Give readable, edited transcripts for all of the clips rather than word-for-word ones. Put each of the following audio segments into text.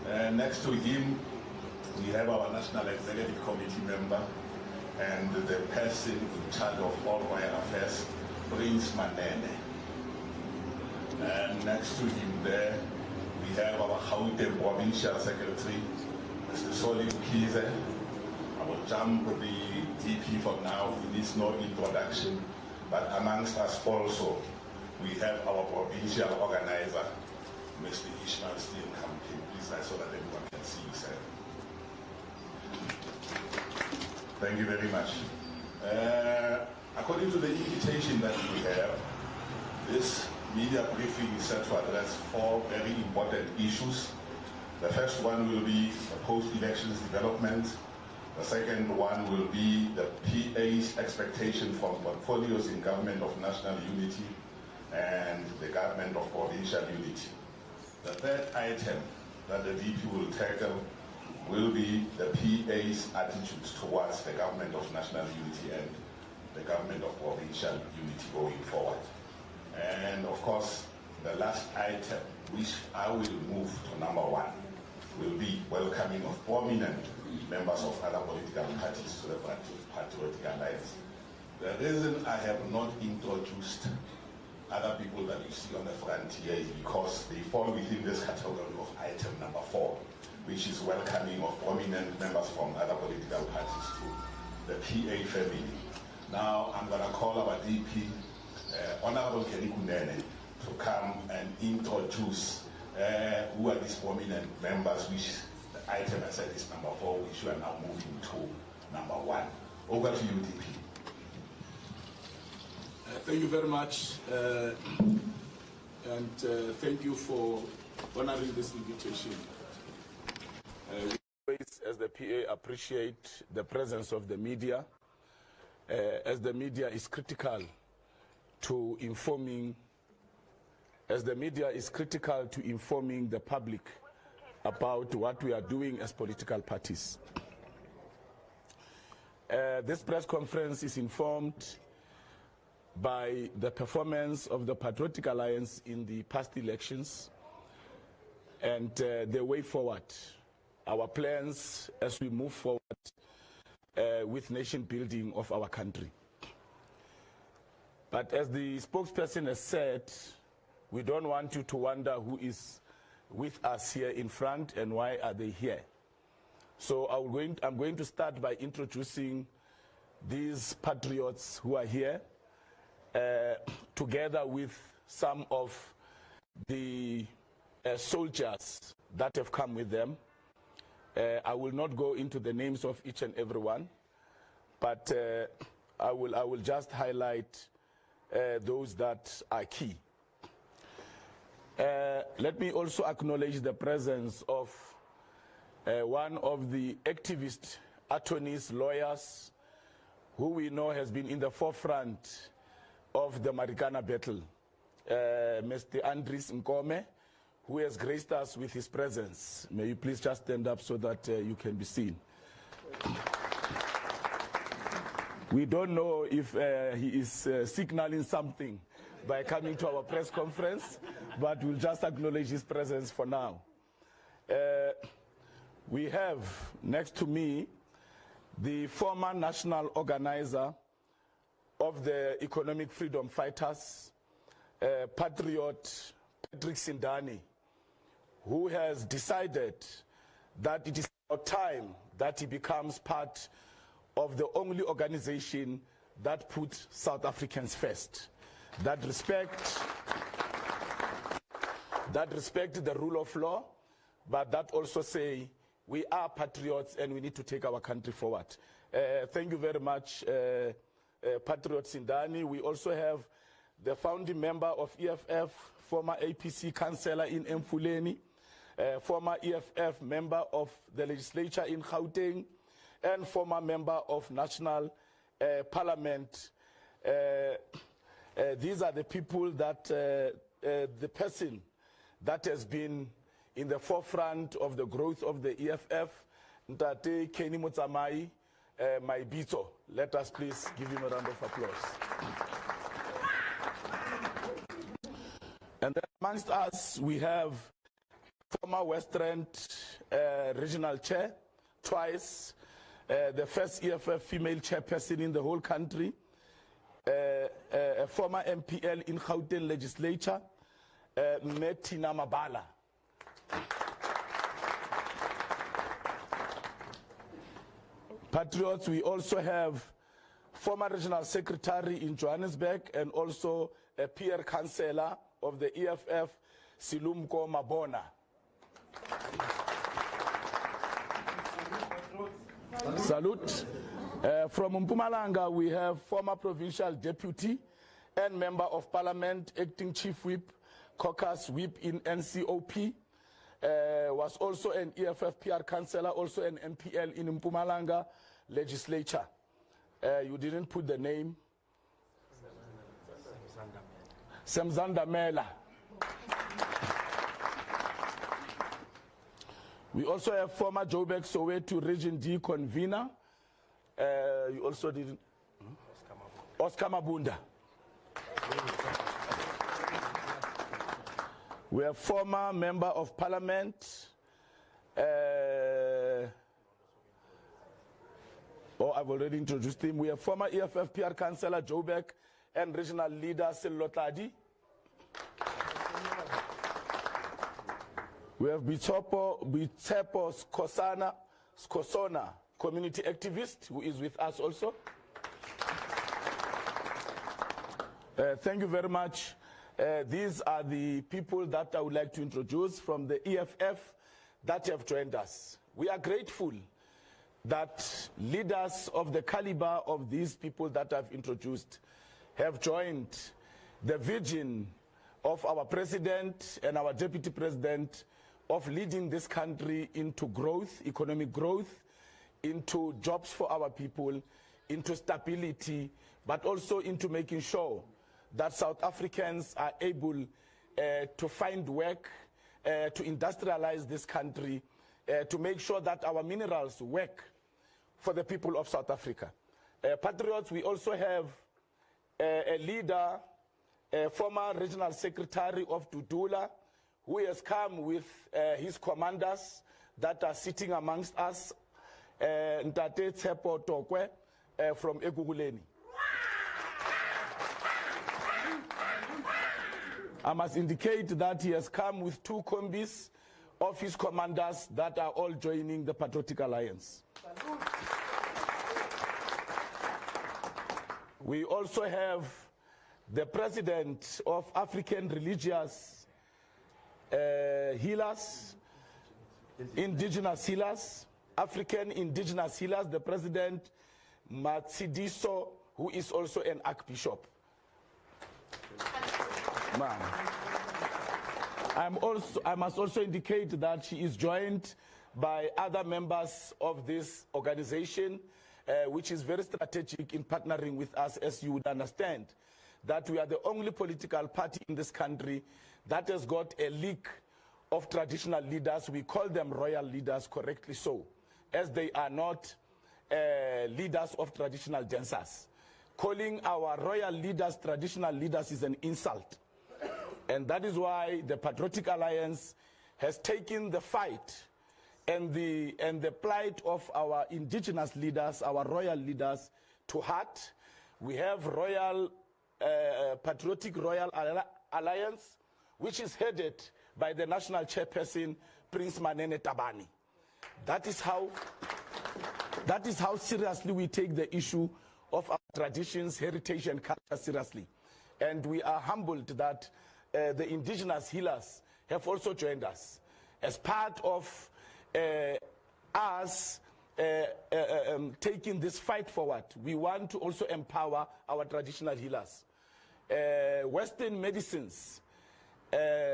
Next to him, we have our National Executive Committee member and the person in charge of all royal affairs, Prince Kunene. And next to him there, we have our Gayton Provincial Secretary, Mr. Solid Kize. I will jump the DP for now, he needs no introduction, but amongst us also, we have our provincial organizer, Mr. Ishmael Steele Campaign. Please, so that everyone can see you, sir. Thank you very much. According to the invitation that we have, this media briefing is set to address 4 very important issues. The first one will be the post-elections development. The second one will be the PA's expectation from portfolios in government of national unity and the government of provincial unity. The third item that the DP will tackle will be the PA's attitudes towards the government of national unity and the government of provincial unity going forward. And of course, the last item, which I will move to number 1, will be welcoming of prominent members of other political parties to the Patriotic Alliance. The reason I have not introduced other people that you see on the front here is because they fall within this category of item number 4, which is welcoming of prominent members from other political parties to the PA family. Now I'm going to call our DP, Honorable Kunene, to come and introduce who are these prominent members, which the item I said is number 4, which we are now moving to number 1. Over to you, DP. Thank you very much, and thank you for honoring this invitation. We always, as the PA, appreciate the presence of the media, as the media is critical to informing, the public about what we are doing as political parties. This press conference is informed by the performance of the Patriotic Alliance in the past elections and the way forward, our plans as we move forward with nation building of our country. But as the spokesperson has said, we don't want you to wonder who is with us here in front and why are they here. So I'm going to start by introducing these patriots who are here, together with some of the soldiers that have come with them. I will not go into the names of each and every one, but I will just highlight those that are key. Let me also acknowledge the presence of one of the activist attorneys, lawyers, who we know has been in the forefront of the Marikana battle, Mr. Andries Nkome, who has graced us with his presence. May you please just stand up so that you can be seen. We don't know if he is signaling something by coming to our press conference, but we'll just acknowledge his presence for now. We have next to me the former national organizer of the economic freedom fighters, patriot Patrick Sindani, who has decided that it is about time that he becomes part of the only organization that puts South Africans first, that respect the rule of law, but that also say we are patriots and we need to take our country forward. Thank you very much, Patriot Sindani. We also have the founding member of EFF, former APC councillor in Mfuleni, former EFF member of the legislature in Gauteng, and former member of National Parliament. These are the people that, the person that has been in the forefront of the growth of the EFF, Ntate Kenny Motsamai, Maibito. Let us please give him a round of applause. And then amongst us, we have former West Rand regional chair, twice, the first EFF female chairperson in the whole country, a former MPL in Gayton legislature, Metina Mabala. Patriots, we also have former regional secretary in Johannesburg and also a peer councillor of the EFF, Silumko Mabona. Salute. From Mpumalanga, we have former provincial deputy and member of parliament, acting chief whip, caucus whip in NCOP, was also an EFF PR councillor, also an MPL in Mpumalanga legislature. You didn't put the name. Semzanda Mela. We also have former Joburg Soweto Region D convener. You also didn't. Oscar Mabunda. We have former member of parliament. I've already introduced him. We have former EFF PR councillor Joburg and regional leader Selotadi. We have Bitsepo Skosona, community activist, who is with us also. Thank you very much. These are the people that I would like to introduce from the EFF that have joined us. We are grateful that leaders of the caliber of these people that I've introduced have joined the vision of our president and our deputy president of leading this country into growth, economic growth, into jobs for our people, into stability, but also into making sure that South Africans are able to find work, to industrialize this country, to make sure that our minerals work for the people of South Africa. Patriots, we also have a leader, a former regional secretary of Dudula, who has come with his commanders that are sitting amongst us, Ntate Tsepo Tokwe from Eguguleni. I must indicate that he has come with 2 combis of his commanders that are all joining the Patriotic Alliance. We also have the president of African Religious Healers, Indigenous Healers, African Indigenous Healers, the president Matsidiso, who is also an archbishop. I must also indicate that she is joined by other members of this organization, which is very strategic in partnering with us, as you would understand, that we are the only political party in this country that has got a league of traditional leaders. We call them royal leaders, correctly so, as they are not leaders of traditional dancers. Calling our royal leaders traditional leaders is an insult. And that is why the Patriotic Alliance has taken the fight and the plight of our indigenous leaders, our royal leaders, to heart. We have Patriotic Royal Alliance, which is headed by the national chairperson, Prince Manene Tabani. That is how seriously we take the issue of our traditions, heritage, and culture seriously. And we are humbled that the indigenous healers have also joined us. As part of us taking this fight forward, we want to also empower our traditional healers. Western medicines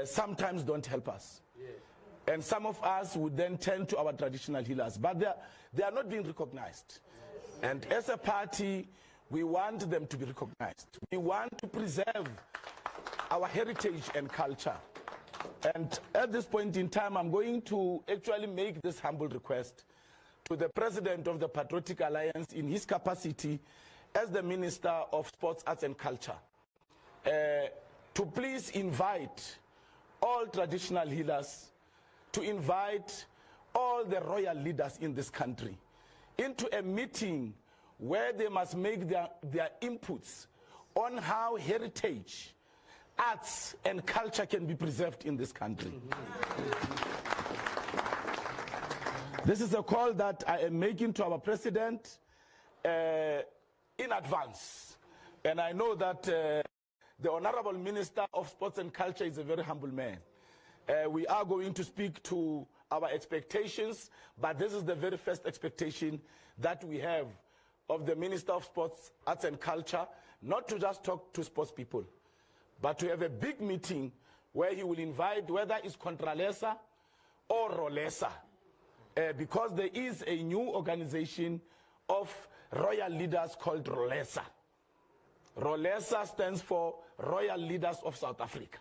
sometimes don't help us. Yes. And some of us would then turn to our traditional healers, but they are not being recognized. Yes. And as a party, we want them to be recognized. We want to preserve our heritage and culture. And at this point in time, I'm going to actually make this humble request to the president of the Patriotic Alliance in his capacity as the Minister of Sports, Arts and Culture, to please invite all traditional healers to invite all the royal leaders in this country into a meeting where they must make their inputs on how heritage, arts, and culture can be preserved in this country. This is a call that I am making to our president in advance. And I know that the Honorable Minister of Sports and Culture is a very humble man. We are going to speak to our expectations, but this is the very first expectation that we have of the Minister of Sports, Arts and Culture, not to just talk to sports people, but to have a big meeting where he will invite, whether it's Contralesa or Rolesa, because there is a new organization of royal leaders called Rolesa. Rolesa stands for Royal Leaders of South Africa.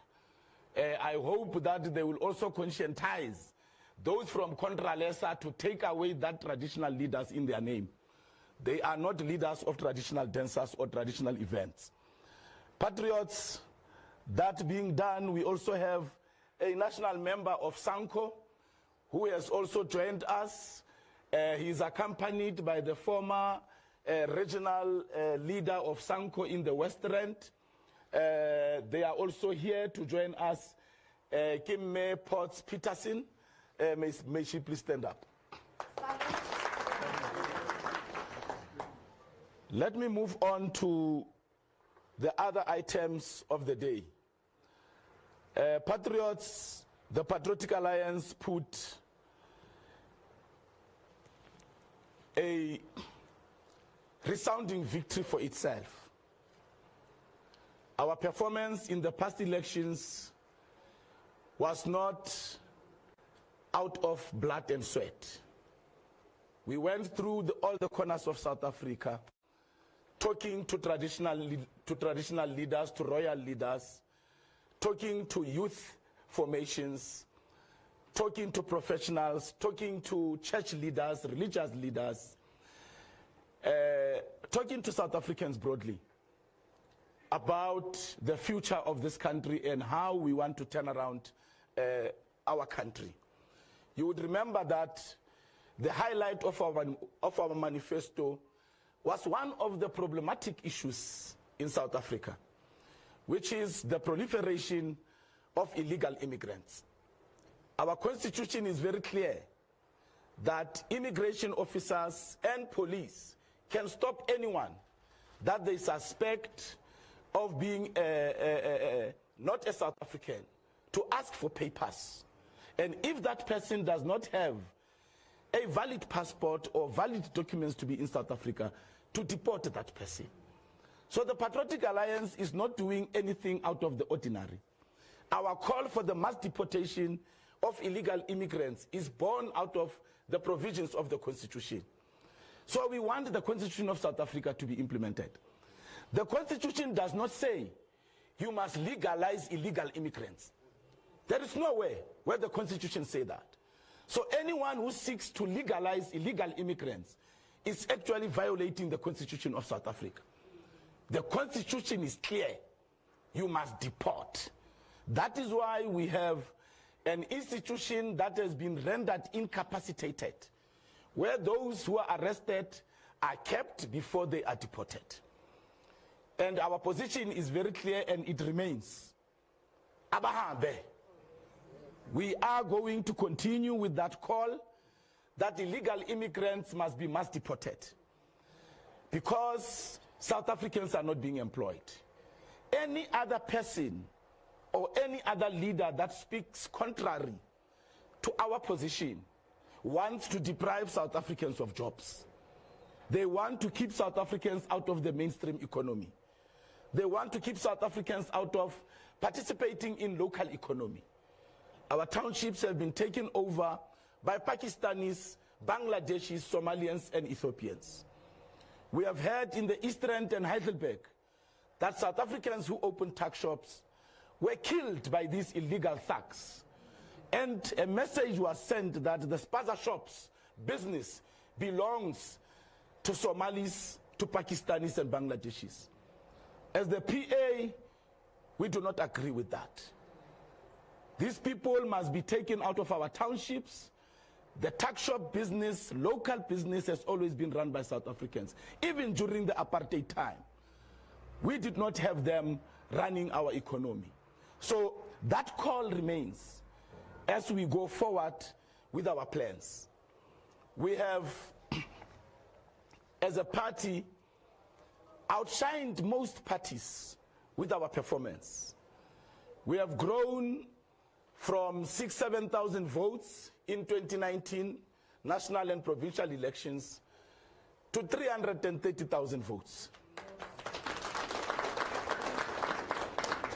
I hope that they will also conscientize those from Contralesa to take away that traditional leaders in their name. They are not leaders of traditional dancers or traditional events. Patriots, that being done, we also have a national member of SANCO who has also joined us. He is accompanied by the former regional leader of SANCO in the West Rand. They are also here to join us. Kimme Potts Peterson, may she please stand up. Let me move on to the other items of the day. Patriots, the Patriotic Alliance put a resounding victory for itself. Our performance in the past elections was not out of blood and sweat. We went through all the corners of South Africa, talking to traditional leaders, to royal leaders, talking to youth formations, talking to professionals, talking to church leaders, religious leaders, talking to South Africans broadly about the future of this country and how we want to turn around our country. You would remember that the highlight of our manifesto was one of the problematic issues in South Africa, which is the proliferation of illegal immigrants. Our constitution is very clear that immigration officers and police can stop anyone that they suspect of being not a South African to ask for papers. And if that person does not have a valid passport or valid documents to be in South Africa, to deport that person. So the Patriotic Alliance is not doing anything out of the ordinary. Our call for the mass deportation of illegal immigrants is born out of the provisions of the Constitution. So we want the Constitution of South Africa to be implemented. The Constitution does not say you must legalize illegal immigrants. There is nowhere where the Constitution says that. So anyone who seeks to legalize illegal immigrants is actually violating the Constitution of South Africa. The Constitution is clear. You must deport. That is why we have an institution that has been rendered incapacitated, where those who are arrested are kept before they are deported. And our position is very clear and it remains. Abahambe. We are going to continue with that call that illegal immigrants must be mass deported because South Africans are not being employed. Any other person or any other leader that speaks contrary to our position wants to deprive South Africans of jobs. They want to keep South Africans out of the mainstream economy. They want to keep South Africans out of participating in local economy. Our townships have been taken over by Pakistanis, Bangladeshis, Somalians, and Ethiopians. We have heard in the East Rand and Heidelberg that South Africans who opened tuck shops were killed by these illegal thugs. And a message was sent that the spaza shops business belongs to Somalis, to Pakistanis, and Bangladeshis. As the PA, we do not agree with that. These people must be taken out of our townships. The tuck shop business, local business, has always been run by South Africans. Even during the apartheid time, we did not have them running our economy. So that call remains as we go forward with our plans. We have, as a party, outshined most parties with our performance. We have grown from 7,000 votes in 2019 national and provincial elections to 330,000 votes.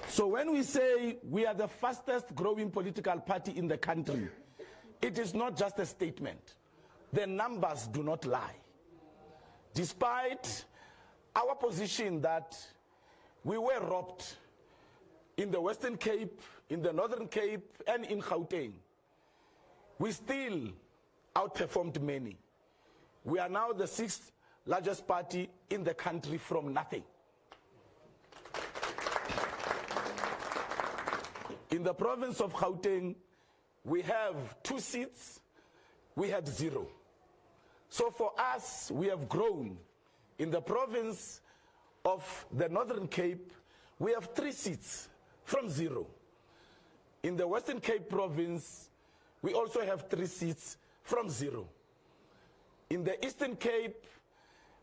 So when we say we are the fastest growing political party in the country, it is not just a statement. The numbers do not lie. Despite our position that we were robbed in the Western Cape, in the Northern Cape, and in Gauteng, we still outperformed many. We are now the 6th largest party in the country from nothing. In the province of Gauteng, we have 2 seats, we had 0. So for us, we have grown. In the province of the Northern Cape, we have 3 seats from 0. In the Western Cape province, we also have 3 seats from 0. In the Eastern Cape,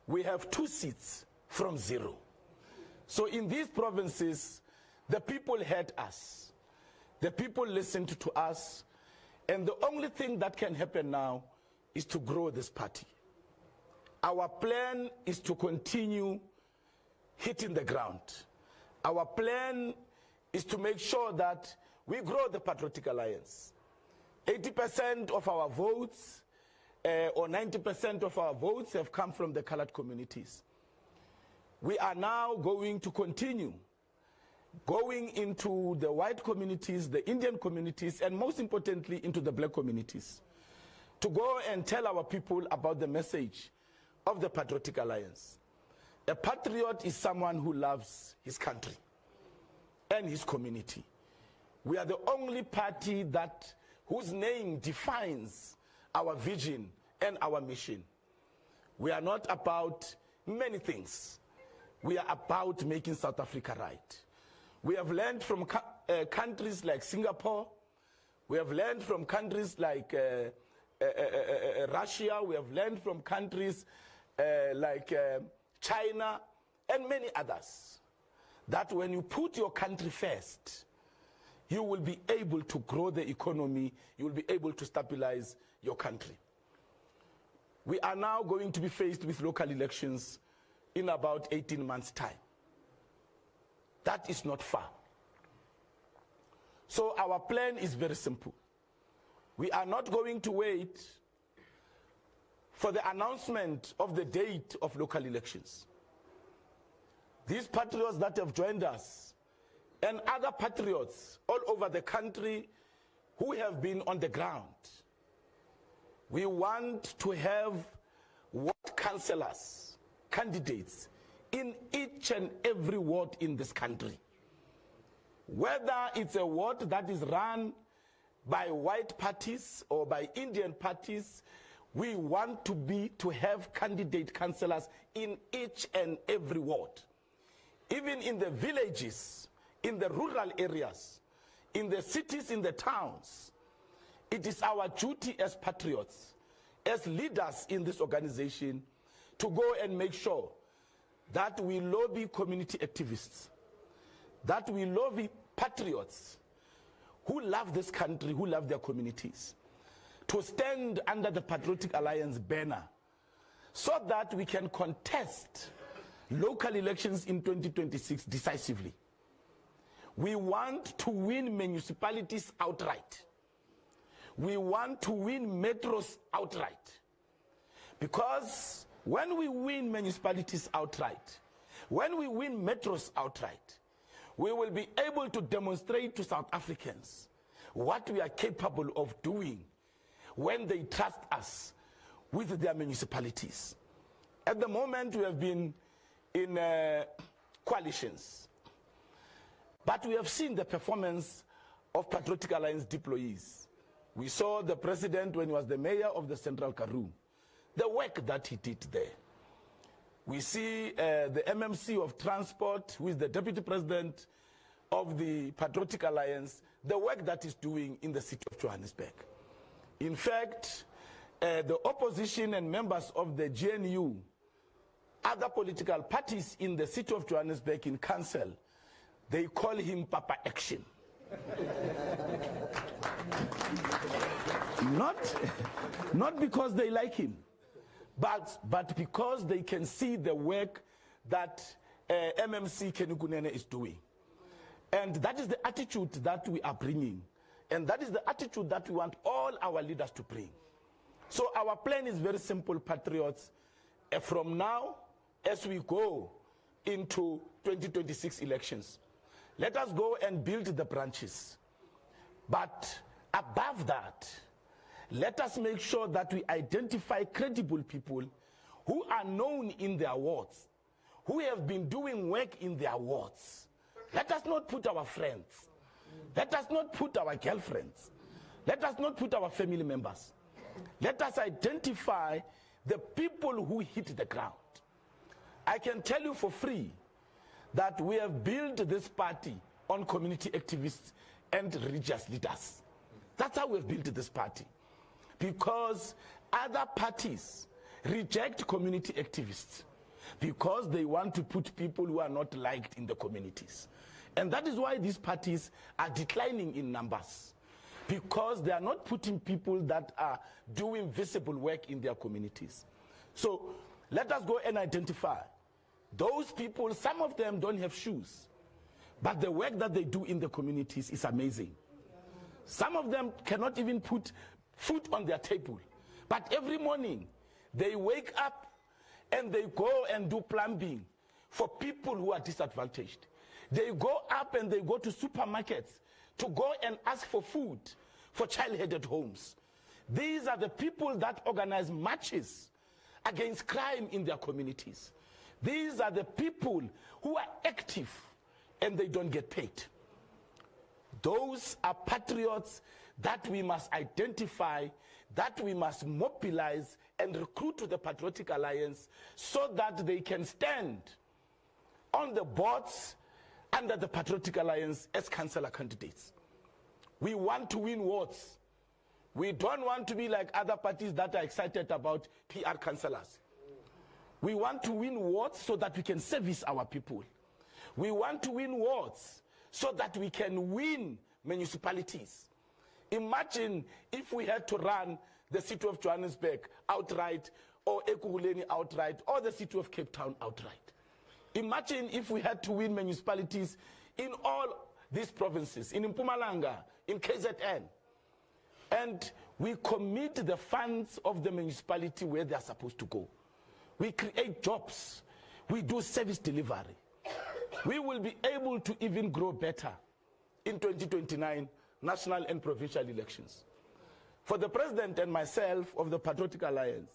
we have 2 seats from 0. So in these provinces, the people heard us. The people listened to us, and the only thing that can happen now is to grow this party. Our plan is to continue hitting the ground. Our plan is to make sure that we grow the Patriotic Alliance. 80% of our votes, or 90% of our votes have come from the colored communities. We are now going to continue going into the white communities, the Indian communities, and most importantly, into the black communities, to go and tell our people about the message of the Patriotic Alliance. A patriot is someone who loves his country and his community. We are the only party whose name defines our vision and our mission. We are not about many things. We are about making South Africa right. We have learned from countries like Singapore. We have learned from countries like Russia. We have learned from countries like China and many others, that when you put your country first, you will be able to grow the economy, you will be able to stabilize your country. We are now going to be faced with local elections in about 18 months' time. That is not far. So our plan is very simple. We are not going to wait for the announcement of the date of local elections. These patriots that have joined us and other patriots all over the country who have been on the ground, we want to have ward councillors, candidates, in each and every ward in this country. Whether it's a ward that is run by white parties or by Indian parties, we want to have candidate councillors in each and every ward. Even in the villages, in the rural areas, in the cities, in the towns, it is our duty as patriots, as leaders in this organization, to go and make sure that we lobby community activists, that we lobby patriots who love this country, who love their communities, to stand under the Patriotic Alliance banner so that we can contest local elections in 2026 decisively. We want to win municipalities outright. We want to win metros outright. Because when we win municipalities outright, when we win metros outright, we will be able to demonstrate to South Africans what we are capable of doing when they trust us with their municipalities. At the moment, we have been in coalitions, but we have seen the performance of Patriotic Alliance deployees. We saw the president when he was the mayor of the Central Karoo, the work that he did there. We see the MMC of Transport, who is the deputy president of the Patriotic Alliance, the work that he's doing in the city of Johannesburg. In fact, the opposition and members of the GNU, other political parties in the city of Johannesburg in council, they call him Papa Action. Not because they like him, but because they can see the work that MMC Kunene is doing. And that is the attitude that we are bringing. And that is the attitude that we want all our leaders to bring. So our plan is very simple, patriots. From now, as we go into 2026 elections, let us go and build the branches. But above that, let us make sure that we identify credible people who are known in their wards, who have been doing work in their wards. Let us not put our friends. Let us not put our girlfriends. Let us not put our family members. Let us identify the people who hit the ground. I can tell you for free that we have built this party on community activists and religious leaders. That's how we've built this party. Because other parties reject community activists because they want to put people who are not liked in the communities. And that is why these parties are declining in numbers, because they are not putting people that are doing visible work in their communities. So let us go and identify those people. Some of them don't have shoes, but the work that they do in the communities is amazing. Some of them cannot even put food on their table, but every morning they wake up and they go and do plumbing for people who are disadvantaged. They go up and they go to supermarkets to go and ask for food for child-headed homes. These are the people that organize marches against crime in their communities. These are the people who are active and they don't get paid. Those are patriots that we must identify, that we must mobilize and recruit to the Patriotic Alliance so that they can stand on the boards under the Patriotic Alliance as councillor candidates. We want to win wards. We don't want to be like other parties that are excited about PR councillors. We want to win wards so that we can service our people. We want to win wards so that we can win municipalities. Imagine if we had to run the city of Johannesburg outright, or Ekurhuleni outright, or the city of Cape Town outright. Imagine if we had to win municipalities in all these provinces, in Mpumalanga, in KZN, and we commit the funds of the municipality where they are supposed to go. We create jobs. We do service delivery. We will be able to even grow better in 2029 national and provincial elections. For the president and myself of the Patriotic Alliance,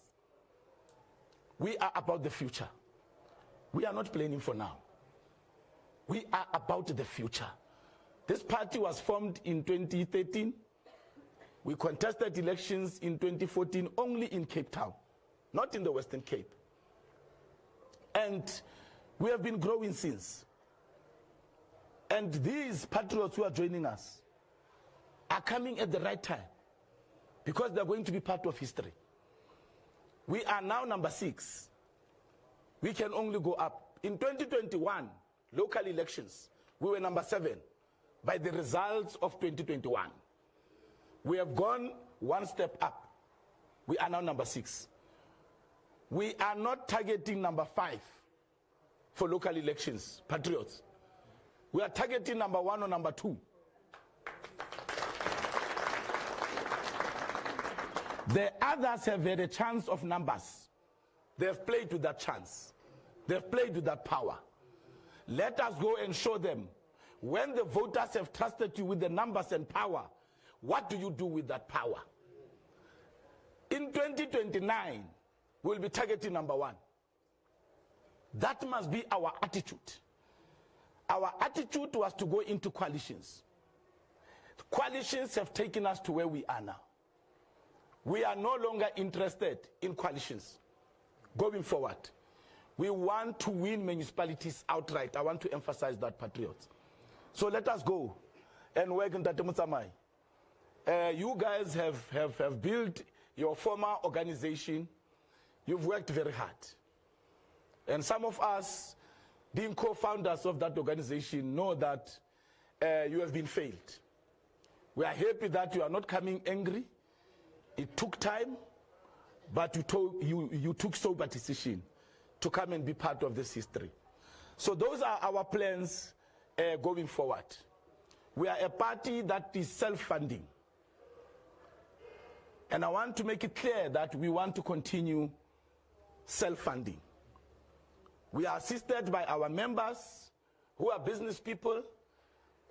we are about the future. We are not planning for now. We are about the future. This party was formed in 2013. We contested elections in 2014 only in Cape Town, not in the Western Cape. And we have been growing since. And these patriots who are joining us are coming at the right time, because they're going to be part of history. We are now number 6. We can only go up. In 2021, local elections, we were number 7 by the results of 2021. We have gone one step up. We are now number 6. We are not targeting number 5 for local elections, patriots. We are targeting number 1 or number 2. The others have had a chance of numbers. They have played with that chance. They have played with that power. Let us go and show them, when the voters have trusted you with the numbers and power, what do you do with that power? In 2029, we'll be targeting number 1. That must be our attitude. Our attitude was to go into coalitions. Coalitions have taken us to where we are now. We are no longer interested in coalitions going forward. We want to win municipalities outright. I want to emphasize that, patriots. So let us go and work in Tatemutsamai. You guys have built your former organization. You've worked very hard. And some of us, being co-founders of that organization, know that you have been failed. We are happy that you are not coming angry. It took time, but you took sober decision to come and be part of this history. So those are our plans going forward. We are a party that is self-funding. And I want to make it clear that we want to continue self-funding. We are assisted by our members who are business people.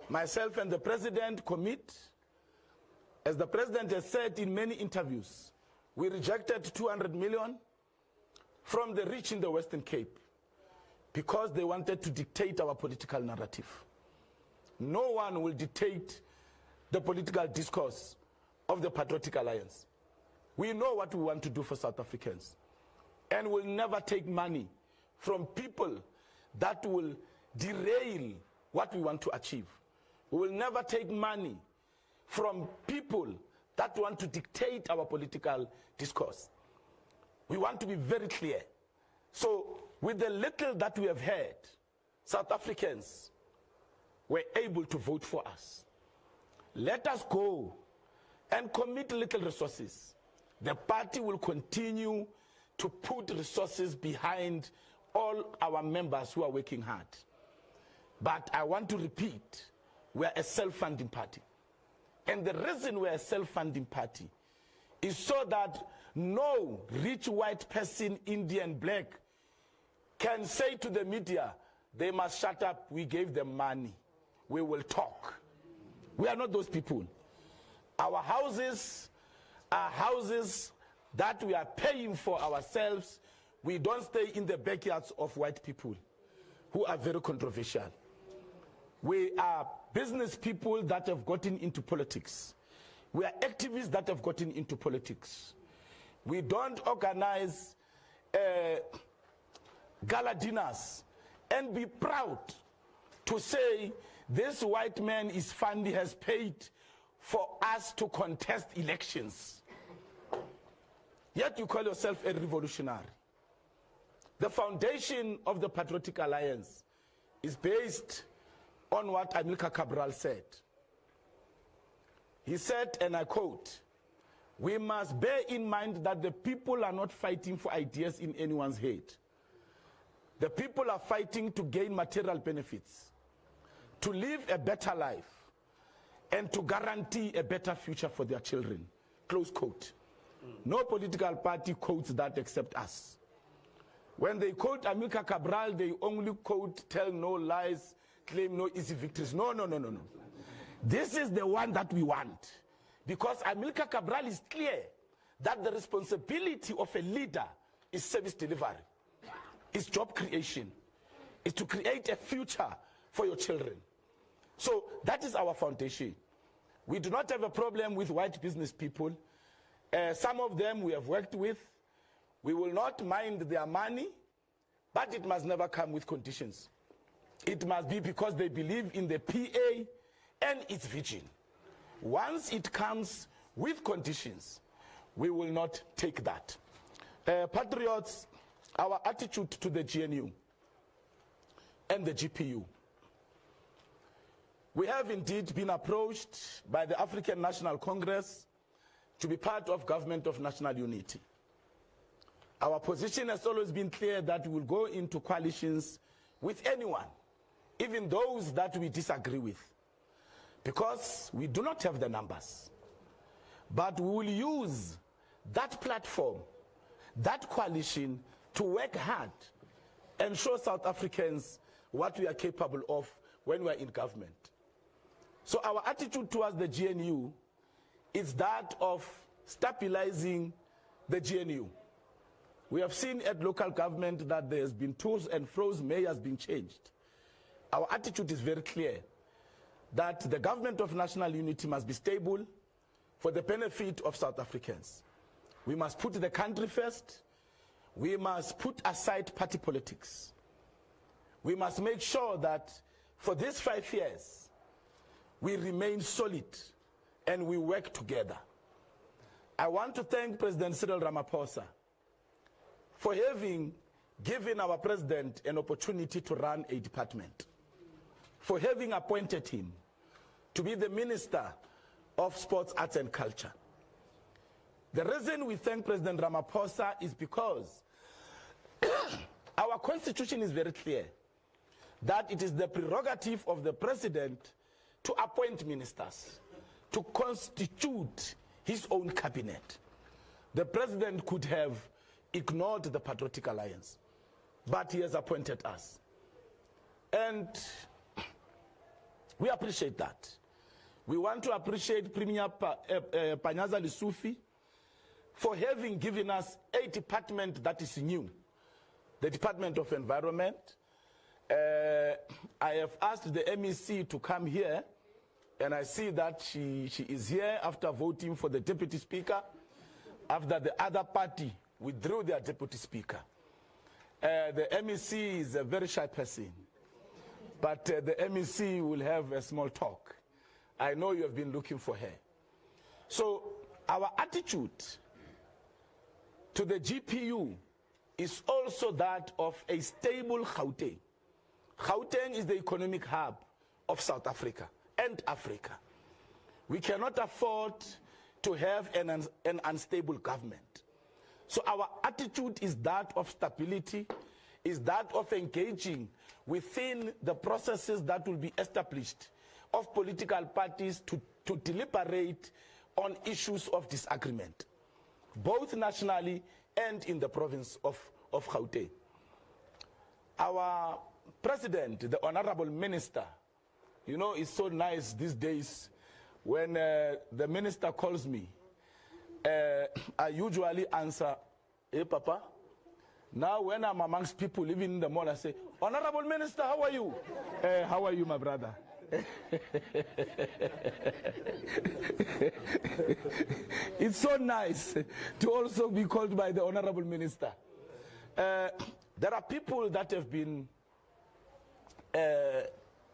Myself and the president commit. As the president has said in many interviews, we rejected 200 million from the rich in the Western Cape because they wanted to dictate our political narrative. No one will dictate the political discourse of the Patriotic Alliance. We know what we want to do for South Africans, and will never take money from people that will derail what we want to achieve. We will never take money from people that want to dictate our political discourse. We want to be very clear. So with the little that we have heard, South Africans were able to vote for us. Let us go and commit little resources. The party will continue to put resources behind all our members who are working hard. But I want to repeat, we are a self-funding party. And the reason we're a self-funding party is so that no rich white person, Indian, black, can say to the media, they must shut up, we gave them money. We will talk. We are not those people. Our houses are houses that we are paying for ourselves. We don't stay in the backyards of white people who are very controversial. We are business people that have gotten into politics. We are activists that have gotten into politics. We don't organize gala dinners and be proud to say this white man is funny, has paid for us to contest elections. Yet you call yourself a revolutionary. The foundation of the Patriotic Alliance is based on what Amilcar Cabral said. He said, and I quote, "We must bear in mind that the people are not fighting for ideas in anyone's head. The people are fighting to gain material benefits, to live a better life, and to guarantee a better future for their children." Close quote. No political party quotes that except us. When they quote Amilcar Cabral, they only quote "tell no lies, claim no easy victories." No. This is the one that we want. Because Amilcar Cabral is clear that the responsibility of a leader is service delivery, is job creation, is to create a future for your children. So that is our foundation. We do not have a problem with white business people. Some of them we have worked with. We will not mind their money, but it must never come with conditions. It must be because they believe in the PA and its vision. Once it comes with conditions, we will not take that. Patriots, our attitude to the GNU and the GPU. We have indeed been approached by the African National Congress to be part of Government of National Unity. Our position has always been clear that we will go into coalitions with anyone, even those that we disagree with, because we do not have the numbers. But we will use that platform, that coalition, to work hard and show South Africans what we are capable of when we are in government. So our attitude towards the GNU is that of stabilizing the GNU. We have seen at local government that there has been tours and fro's, mayor has been changed. Our attitude is very clear. that the government of national unity must be stable for the benefit of South Africans. We must put the country first. We must put aside party politics. We must make sure that for these 5 years, we remain solid and we work together. I want to thank President Cyril Ramaphosa for having given our president an opportunity to run a department, for having appointed him to be the Minister of Sports, Arts and Culture. The reason we thank President Ramaphosa is because our constitution is very clear that it is the prerogative of the president to appoint ministers, to constitute his own cabinet. The president could have ignored the Patriotic Alliance, but he has appointed us. And we appreciate that. We want to appreciate Premier Panyaza Lesufi for having given us a department that is new, the Department of Environment. I have asked the MEC to come here, and I see that she is here after voting for the Deputy Speaker, after the other party withdrew their Deputy Speaker. The MEC is a very shy person, but the MEC will have a small talk. I know you have been looking for her. So our attitude to the GPU is also that of a stable Gauteng. Gauteng is the economic hub of South Africa and Africa. We cannot afford to have an unstable government. So our attitude is that of stability, is that of engaging within the processes that will be established of political parties to deliberate on issues of disagreement, both nationally and in the province of Gauteng. Our president, the honorable minister, you know, it's so nice these days when the minister calls me. I usually answer, "Hey, Papa." Now when I'm amongst people living in the mall, I say, "Honorable Minister, how are you?" "How are you, my brother?" It's so nice to also be called by the Honorable Minister. There are people that have been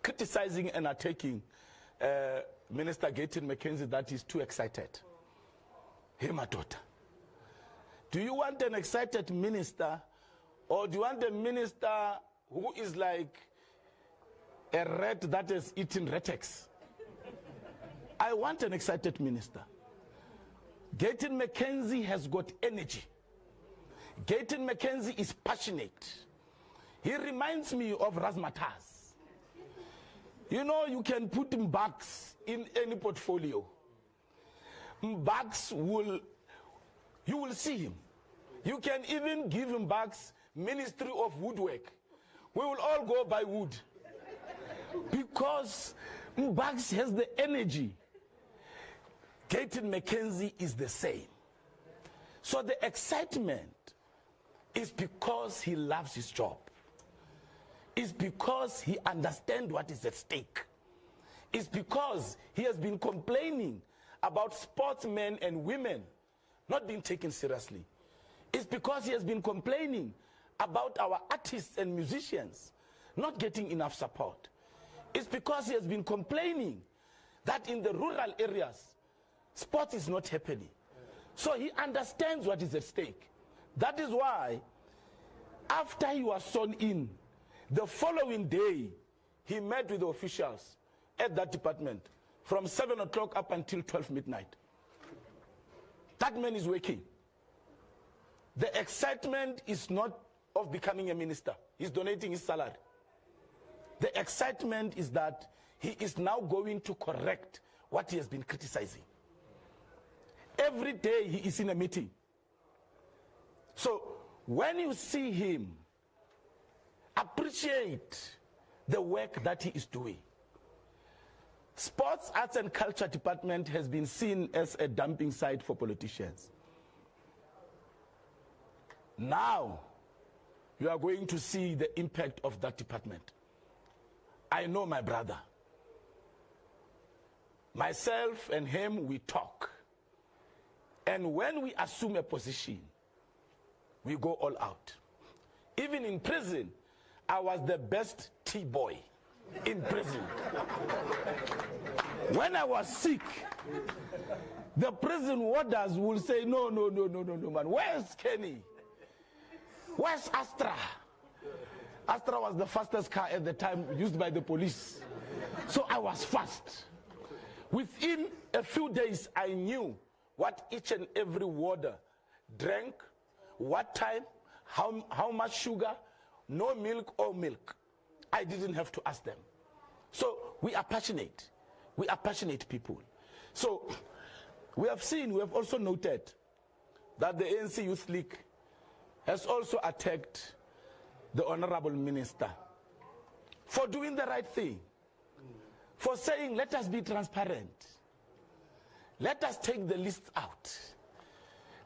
criticizing and attacking Minister Gayton McKenzie that he's too excited. Hey, my daughter, do you want an excited minister, or do you want a minister who is like a rat that has eaten retex? I want an excited minister. Gayton McKenzie has got energy. Gayton McKenzie is passionate. He reminds me of Razzmatazz. You know, you can put Mbax in any portfolio. Mbax you will see him. You can even give Mbax Ministry of Woodwork. We will all go buy wood, because Mbax has the energy. Gayton McKenzie is the same. So the excitement is because he loves his job. It's because he understands what is at stake. It's because he has been complaining about sportsmen and women not being taken seriously. It's because he has been complaining about our artists and musicians not getting enough support. It's because he has been complaining that in the rural areas, sports is not happening. So he understands what is at stake. That is why, after he was sworn in, the following day, he met with the officials at that department from 7 o'clock up until 12 midnight. That man is working. The excitement is not of becoming a minister. He's donating his salary. The excitement is that he is now going to correct what he has been criticizing. Every day he is in a meeting. So when you see him, appreciate the work that he is doing. Sports, Arts and Culture Department has been seen as a dumping site for politicians. Now, you are going to see the impact of that department. I know, my brother, Myself and him, we talk. And when we assume a position, we go all out. Even in prison, I was the best T-boy in prison. When I was sick, the prison warders will say, no, man. Where's Kenny? Where's Astra? Astra was the fastest car at the time used by the police. So I was fast. Within a few days, I knew what each and every warder drank, what time, how much sugar, no milk or milk. I didn't have to ask them. So we are passionate. We are passionate people. So we have also noted that the ANC Youth League has also attacked the Honorable Minister for doing the right thing, for saying, let us be transparent. Let us take the list out.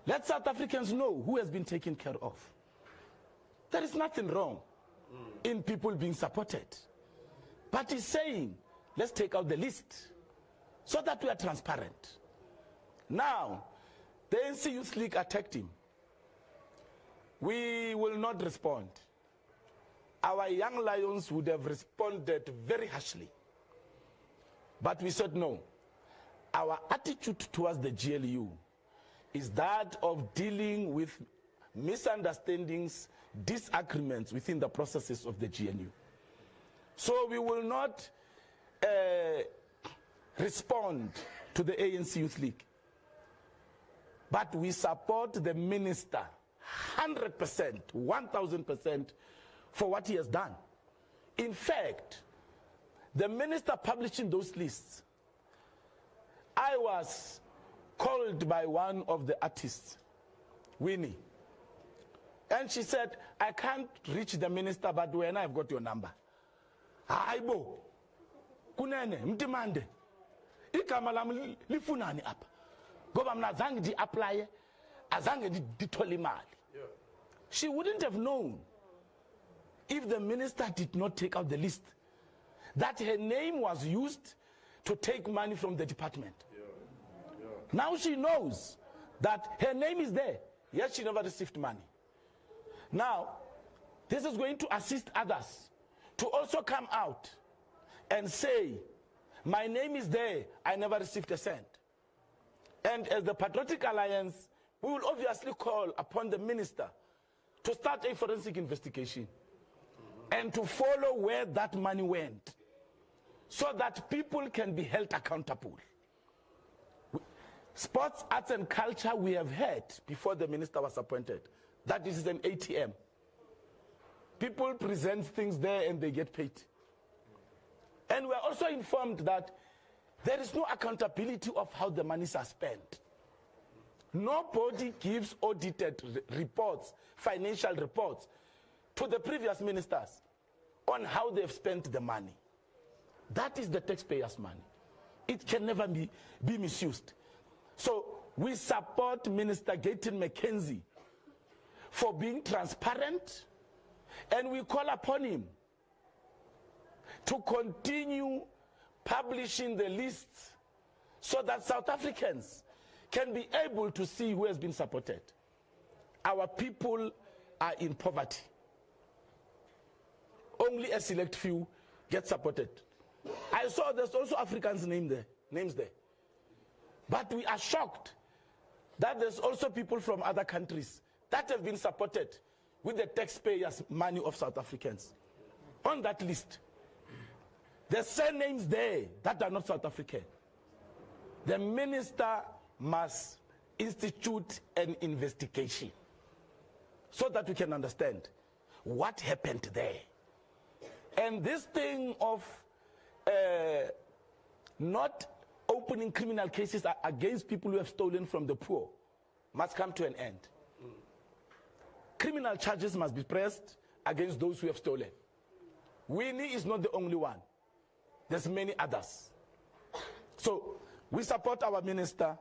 Let South Africans know who has been taken care of. There is nothing wrong in people being supported. But he's saying, let's take out the list so that we are transparent. Now, the ANC Youth League attacked him. We will not respond. Our young lions would have responded very harshly. But we said no. Our attitude towards the GLU is that of dealing with misunderstandings, disagreements within the processes of the GNU. So we will not respond to the ANC Youth League. But we support the minister 100%, 1000% for what he has done. In fact, the minister publishing those lists, I was called by one of the artists, Winnie, and she said, I can't reach the minister, but when I've got your number. Aibo, Kunene, Mdntv, igama lami lifunani apha. Ngoba mina azange di apply, azange di thola imali. She wouldn't have known if the minister did not take out the list that her name was used to take money from the department. Now she knows that her name is there, yet she never received money. Now, this is going to assist others to also come out and say, my name is there, I never received a cent. And as the Patriotic Alliance, we will obviously call upon the minister to start a forensic investigation and to follow where that money went so that people can be held accountable. Sports, arts and culture, we have heard before the minister was appointed that this is an ATM. People present things there and they get paid. And we're also informed that there is no accountability of how the monies are spent. Nobody gives audited reports, financial reports, to the previous ministers on how they've spent the money. That is the taxpayers' money. It can never be misused. So we support Minister Gayton McKenzie for being transparent, and we call upon him to continue publishing the lists so that South Africans can be able to see who has been supported. Our people are in poverty. Only a select few get supported. I saw there's also Africans' names there. But we are shocked that there's also people from other countries that have been supported with the taxpayers' money of South Africans. On that list, there's surnames there that are not South African. The minister must institute an investigation so that we can understand what happened there. And this thing of not opening criminal cases against people who have stolen from the poor must come to an end. Criminal charges must be pressed against those who have stolen. Winnie is not the only one. There's many others. So we support our minister.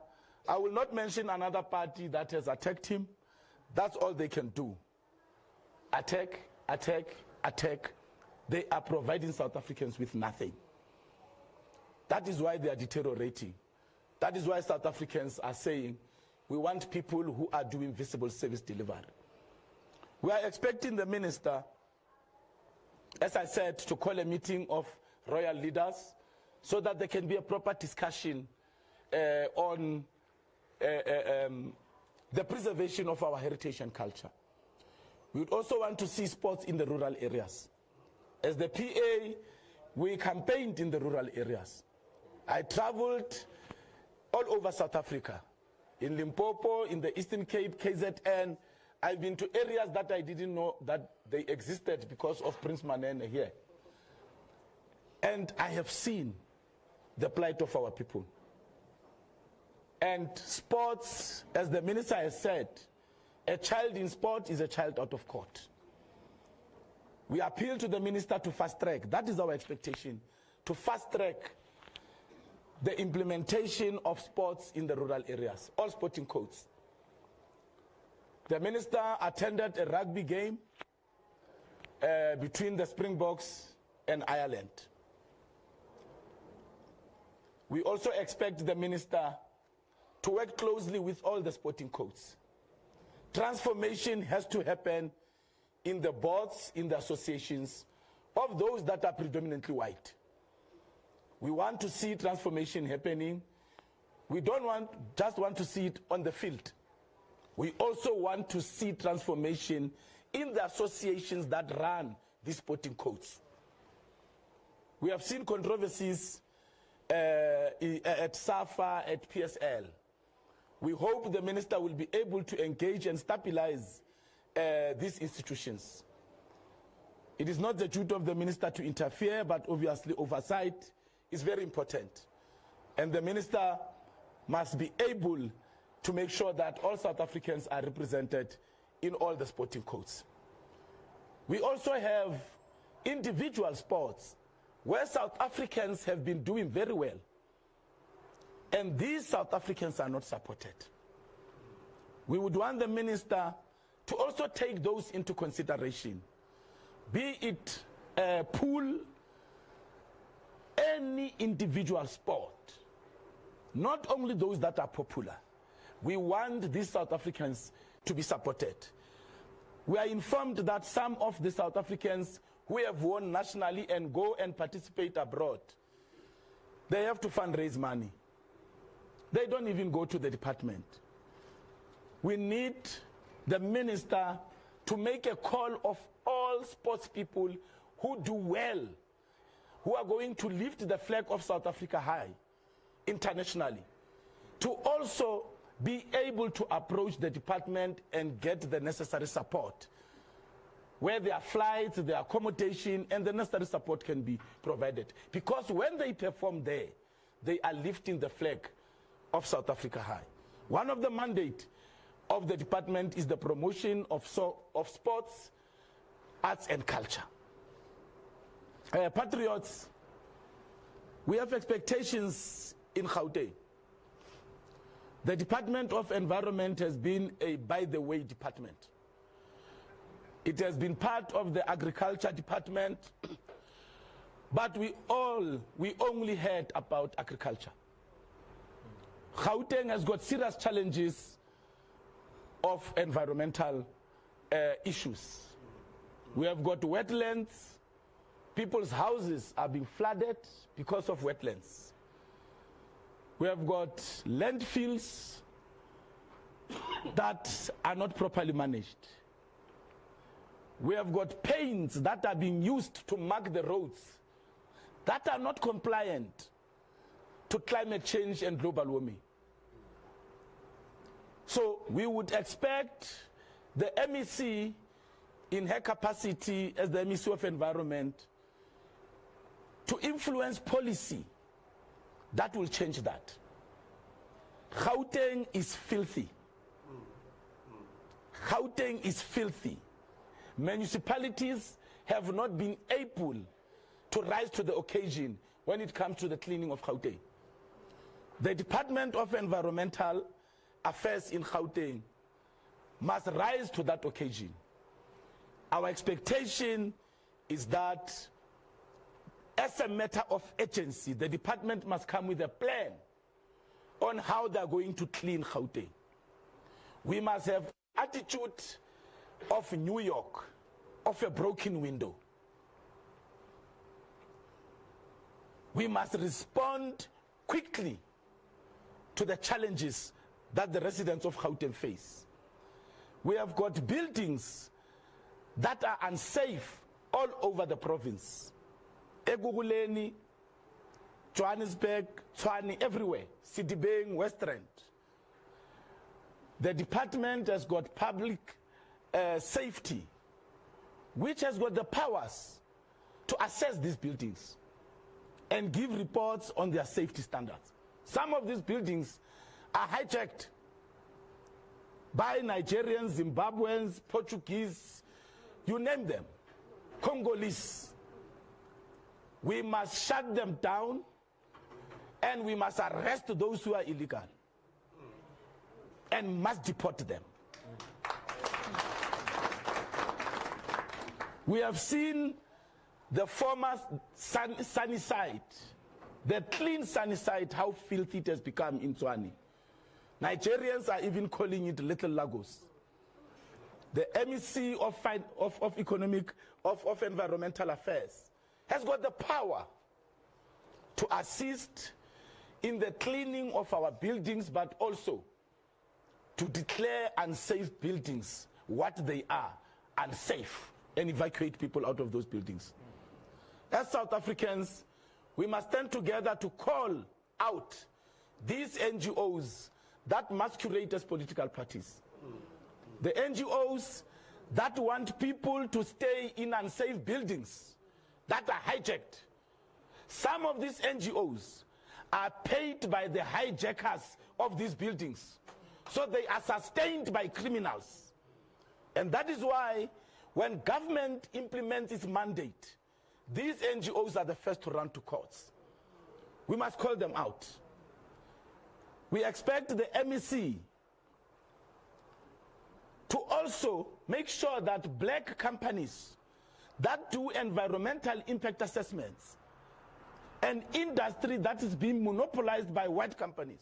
I will not mention another party that has attacked him. That's all they can do. Attack, attack, attack. They are providing South Africans with nothing. That is why they are deteriorating. That is why South Africans are saying, we want people who are doing visible service delivery. We are expecting the minister, as I said, to call a meeting of royal leaders so that there can be a proper discussion on the preservation of our heritage and culture. We would also want to see sports in the rural areas. As the PA, we campaigned in the rural areas. I traveled all over South Africa, in Limpopo, in the Eastern Cape, KZN. I've been to areas that I didn't know that they existed because of Prince Kunene here. And I have seen the plight of our people. And sports, as the minister has said, a child in sport is a child out of court. We appeal to the minister to fast track. That is our expectation, to fast track the implementation of sports in the rural areas, all sporting codes. The minister attended a rugby game between the Springboks and Ireland. We also expect the minister to work closely with all the sporting codes. Transformation has to happen in the boards, in the associations of those that are predominantly white. We want to see transformation happening. We don't just want to see it on the field. We also want to see transformation in the associations that run these sporting codes. We have seen controversies at SAFA, at PSL. We hope the minister will be able to engage and stabilize these institutions. It is not the duty of the minister to interfere, but obviously oversight is very important. And the minister must be able to make sure that all South Africans are represented in all the sporting codes. We also have individual sports where South Africans have been doing very well. And these South Africans are not supported. We would want the minister to also take those into consideration. Be it a pool, any individual sport, not only those that are popular. We want these South Africans to be supported. We are informed that some of the South Africans who have won nationally and go and participate abroad, they have to fundraise money. They don't even go to the department. We need the minister to make a call of all sports people who do well, who are going to lift the flag of South Africa high internationally, to also be able to approach the department and get the necessary support, where their flights, their accommodation, and the necessary support can be provided. Because when they perform there, they are lifting the flag of South Africa high. One of the mandates of the department is the promotion of sports, arts, and culture. Patriots, we have expectations in Gauteng. The Department of Environment has been a by-the-way department. It has been part of the Agriculture Department, but we only heard about agriculture. Gauteng has got serious challenges of environmental issues. We have got wetlands. People's houses are being flooded because of wetlands. We have got landfills that are not properly managed. We have got paints that are being used to mark the roads that are not compliant to climate change and global warming. So we would expect the MEC, in her capacity as the MEC of Environment, to influence policy that will change that. Gauteng is filthy. Gauteng is filthy. Municipalities have not been able to rise to the occasion when it comes to the cleaning of Gauteng. The Department of Environmental Affairs in Gauteng must rise to that occasion. Our expectation is that as a matter of urgency, the department must come with a plan on how they're going to clean Gauteng. We must have attitude of New York, of a broken window. We must respond quickly to the challenges that the residents of Gauteng face. We have got buildings that are unsafe all over the province. Eguguleni, Johannesburg, Tshwane, everywhere. Sidibeng, Western. The department has got public safety, which has got the powers to assess these buildings and give reports on their safety standards. Some of these buildings are hijacked by Nigerians, Zimbabweans, Portuguese, you name them, Congolese. We must shut them down and we must arrest those who are illegal and must deport them. We have seen the former sunny side, the clean sunny side, how filthy it has become in Tshwane. Nigerians are even calling it Little Lagos. The MEC of Environmental Affairs has got the power to assist in the cleaning of our buildings, but also to declare unsafe buildings what they are, unsafe, and evacuate people out of those buildings. As South Africans, we must stand together to call out these NGOs that masquerade as political parties. The NGOs that want people to stay in unsafe buildings that are hijacked. Some of these NGOs are paid by the hijackers of these buildings. So they are sustained by criminals. And that is why when government implements its mandate, these NGOs are the first to run to courts. We must call them out. We expect the MEC to also make sure that black companies that do environmental impact assessments, an industry that is being monopolized by white companies,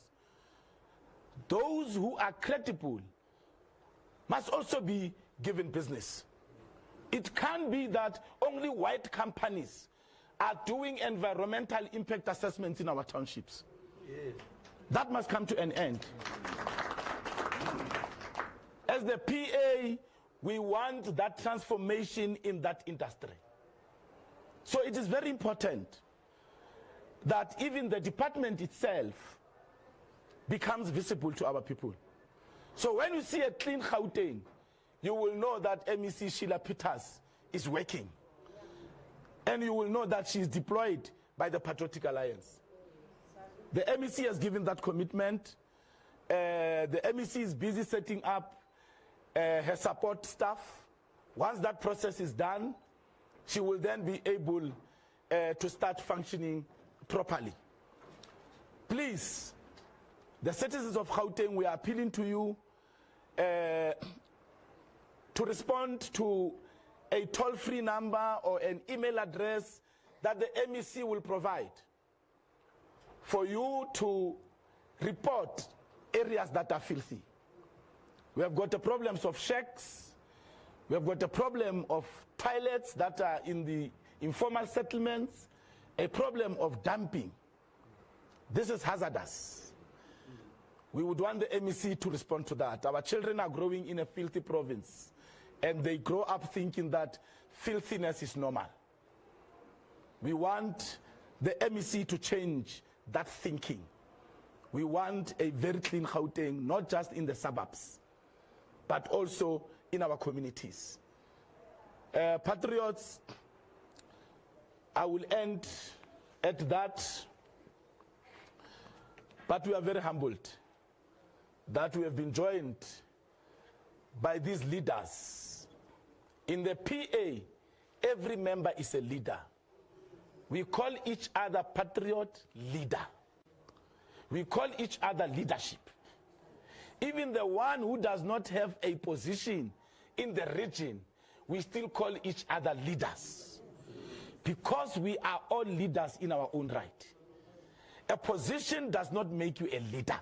those who are credible must also be given business. It can't be that only white companies are doing environmental impact assessments in our townships. Yes. That must come to an end. As the PA, we want that transformation in that industry. So it is very important that even the department itself becomes visible to our people. So when you see a clean Gauteng, you will know that MEC Sheila Peters is working. And you will know that she is deployed by the Patriotic Alliance. The MEC has given that commitment. The MEC is busy setting up her support staff. Once that process is done, she will then be able to start functioning properly. Please, the citizens of Gauteng, we are appealing to you to respond to a toll-free number or an email address that the MEC will provide for you to report areas that are filthy. We have got the problems of shacks. We have got the problem of toilets that are in the informal settlements, a problem of dumping. This is hazardous. We would want the MEC to respond to that. Our children are growing in a filthy province, and they grow up thinking that filthiness is normal. We want the MEC to change that thinking. We want a very clean Gauteng, not just in the suburbs, but also in our communities. Patriots, I will end at that, but we are very humbled that we have been joined by these leaders. In the PA, every member is a leader. We call each other patriot leader. We call each other leadership. Even the one who does not have a position in the region, we still call each other leaders. because we are all leaders in our own right. A position does not make you a leader.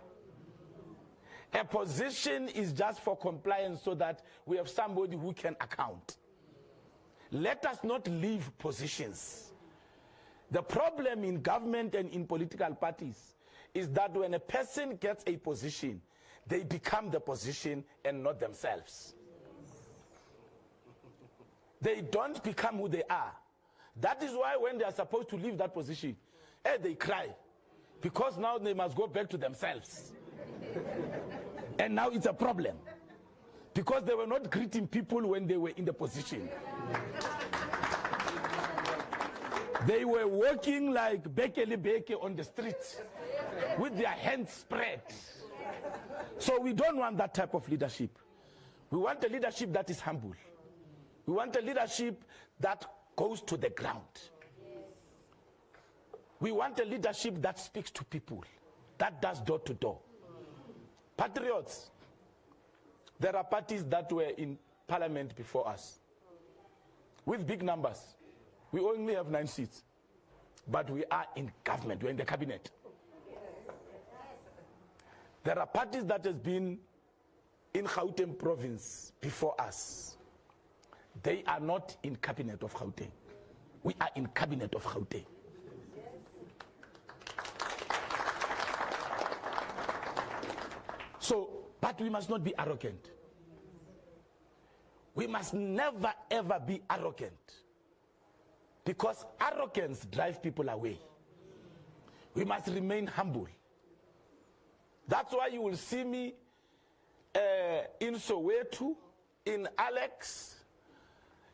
A position is just for compliance so that we have somebody who can account. Let us not leave positions. The problem in government and in political parties is that when a person gets a position, they become the position and not themselves. They don't become who they are. That is why when they are supposed to leave that position, they cry. Because now they must go back to themselves. And now it's a problem. Because they were not greeting people when they were in the position. They were walking like Bekele Beke on the street with their hands spread. So we don't want that type of leadership. We want a leadership that is humble. We want a leadership that goes to the ground. We want a leadership that speaks to people, that does door to door. Patriots, there are parties that were in parliament before us with big numbers. We only have 9 seats, but we are in government, we're in the cabinet. There are parties that has been in Gauteng province before us. They are not in cabinet of Gauteng. We are in cabinet of Gauteng. So, but we must not be arrogant. We must never ever be arrogant, because arrogance drives people away. We must remain humble. That's why you will see me in Soweto, in Alex,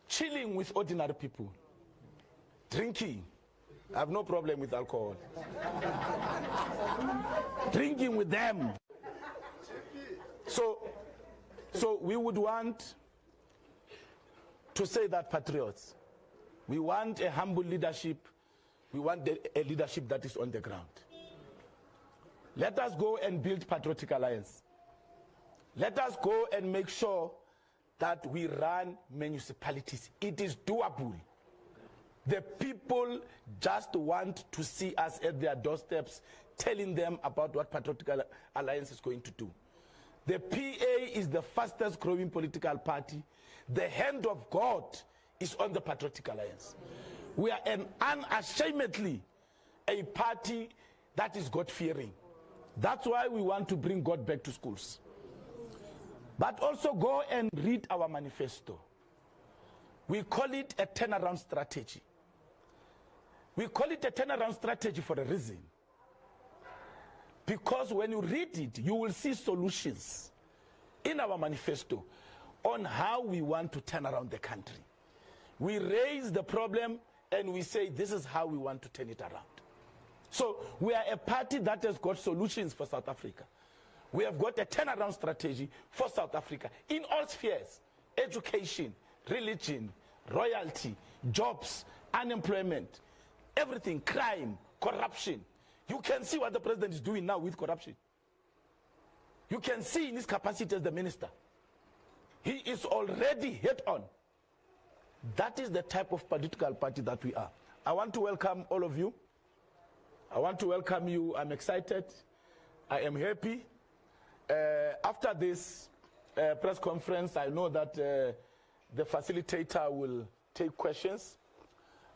chilling with ordinary people, drinking. I have no problem with alcohol. Drinking with them. So we would want to say that, patriots, we want a humble leadership. We want a leadership that is on the ground. Let us go and build Patriotic Alliance. Let us go and make sure that we run municipalities. It is doable. The people just want to see us at their doorsteps, telling them about what Patriotic Alliance is going to do. The PA is the fastest growing political party. The hand of God is on the Patriotic Alliance. We are unashamedly a party that is God-fearing. That's why we want to bring God back to schools. But also go and read our manifesto. We call it a turnaround strategy. We call it a turnaround strategy for a reason. Because when you read it, you will see solutions in our manifesto on how we want to turn around the country. We raise the problem and we say this is how we want to turn it around. So we are a party that has got solutions for South Africa. We have got a turnaround strategy for South Africa in all spheres: education, religion, royalty, jobs, unemployment, everything, crime, corruption. You can see what the president is doing now with corruption. You can see in his capacity as the minister. He is already head on. That is the type of political party that we are. I want to welcome all of you. I want to welcome you. I'm excited. I am happy. After this press conference, I know that the facilitator will take questions.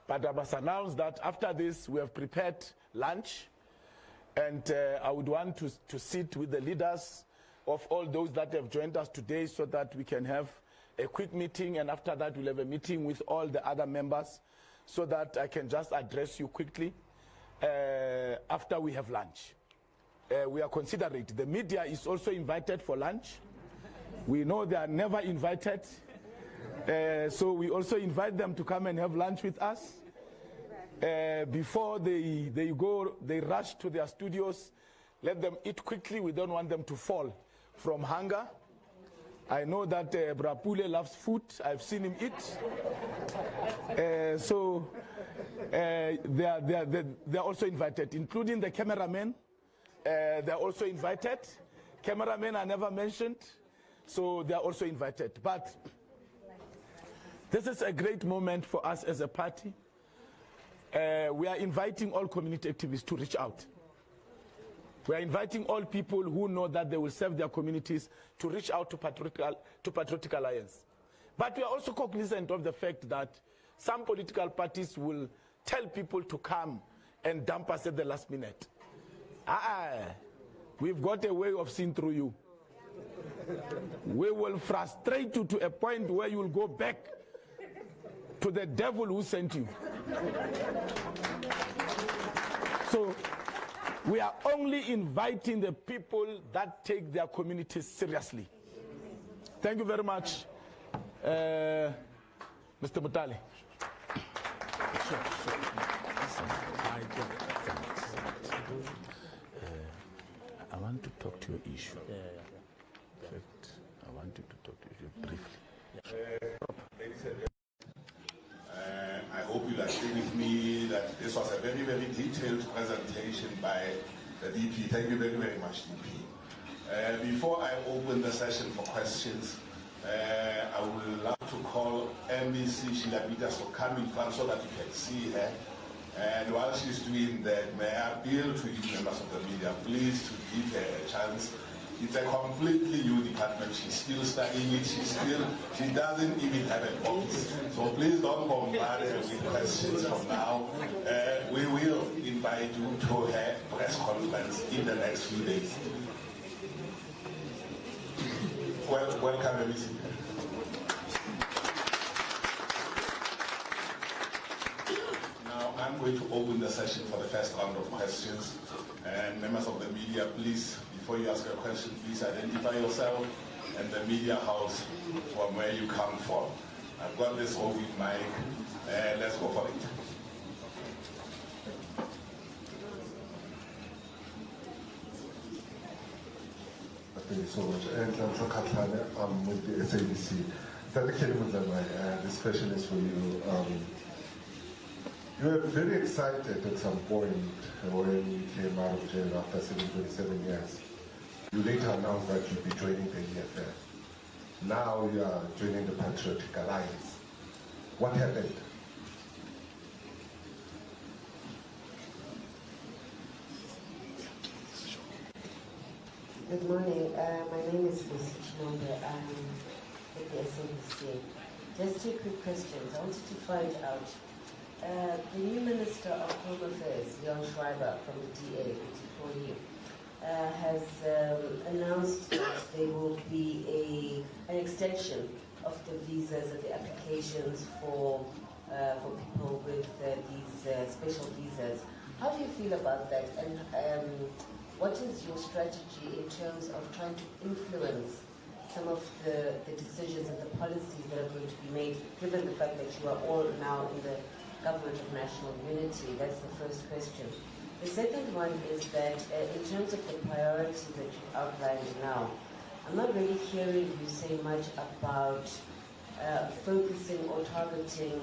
But I must announce that after this, we have prepared lunch. And I would want to sit with the leaders of all those that have joined us today so that we can have a quick meeting. And after that, we'll have a meeting with all the other members so that I can just address you quickly after we have lunch. We are considerate. The media is also invited for lunch. We know they are never invited. So we also invite them to come and have lunch with us. Before they rush to their studios. Let them eat quickly. We don't want them to fall from hunger. I know that Brapule loves food. I've seen him eat. So they are also invited, including the cameramen. They are also invited. Cameramen are never mentioned, so they are also invited. But this is a great moment for us as a party. we are inviting all community activists to reach out. We are inviting all people who know that they will serve their communities to reach out to Patriotic Alliance. But we are also cognizant of the fact that some political parties will tell people to come and dump us at the last minute. We've got a way of seeing through you. We will frustrate you to a point where you will go back to the devil who sent you. So we are only inviting the people that take their communities seriously. Thank you very much, Mr. Mutale. I want to talk to your issue. In fact, I want you to talk to you briefly. Ladies and gentlemen, I hope you'll agree with me that this was a very, very detailed presentation by the DP. Thank you very, very much, DP. Before I open the session for questions, I would love to call MBC Shilabitas to come in front so that you can see her. And while she's doing that, may I appeal to you members of the media, please to give her a chance. It's a completely new department. She's still studying it. She doesn't even have an office. So please don't bombard her with questions from now. We will invite you to her press conference in the next few days. Welcome, everyone. Now I'm going to open the session for the first round of questions. And members of the media, please, before you ask a question, please identify yourself and the media house from where you come from. I've got this roving mic. Let's go for it. Thank you so much. And I'm with the SABC. This question is for you. You were very excited at some point when you came out of jail after 27 years. You later announced that you'd be joining the EFF. Now you are joining the Patriotic Alliance. What happened? Good morning. My name is Lucy Chimombe. I'm at the SABC. Just two quick questions. I wanted to find out, the new Minister of Home Affairs, Jan Schreiber from the DA, before you, has announced that there will be an extension of the visas and the applications for people with these special visas. How do you feel about that? And what is your strategy in terms of trying to influence some of the decisions and the policies that are going to be made, given the fact that you are all now in the Government of National Unity? That's the first question. The second one is that in terms of the priorities that you've outlined now, I'm not really hearing you say much about focusing or targeting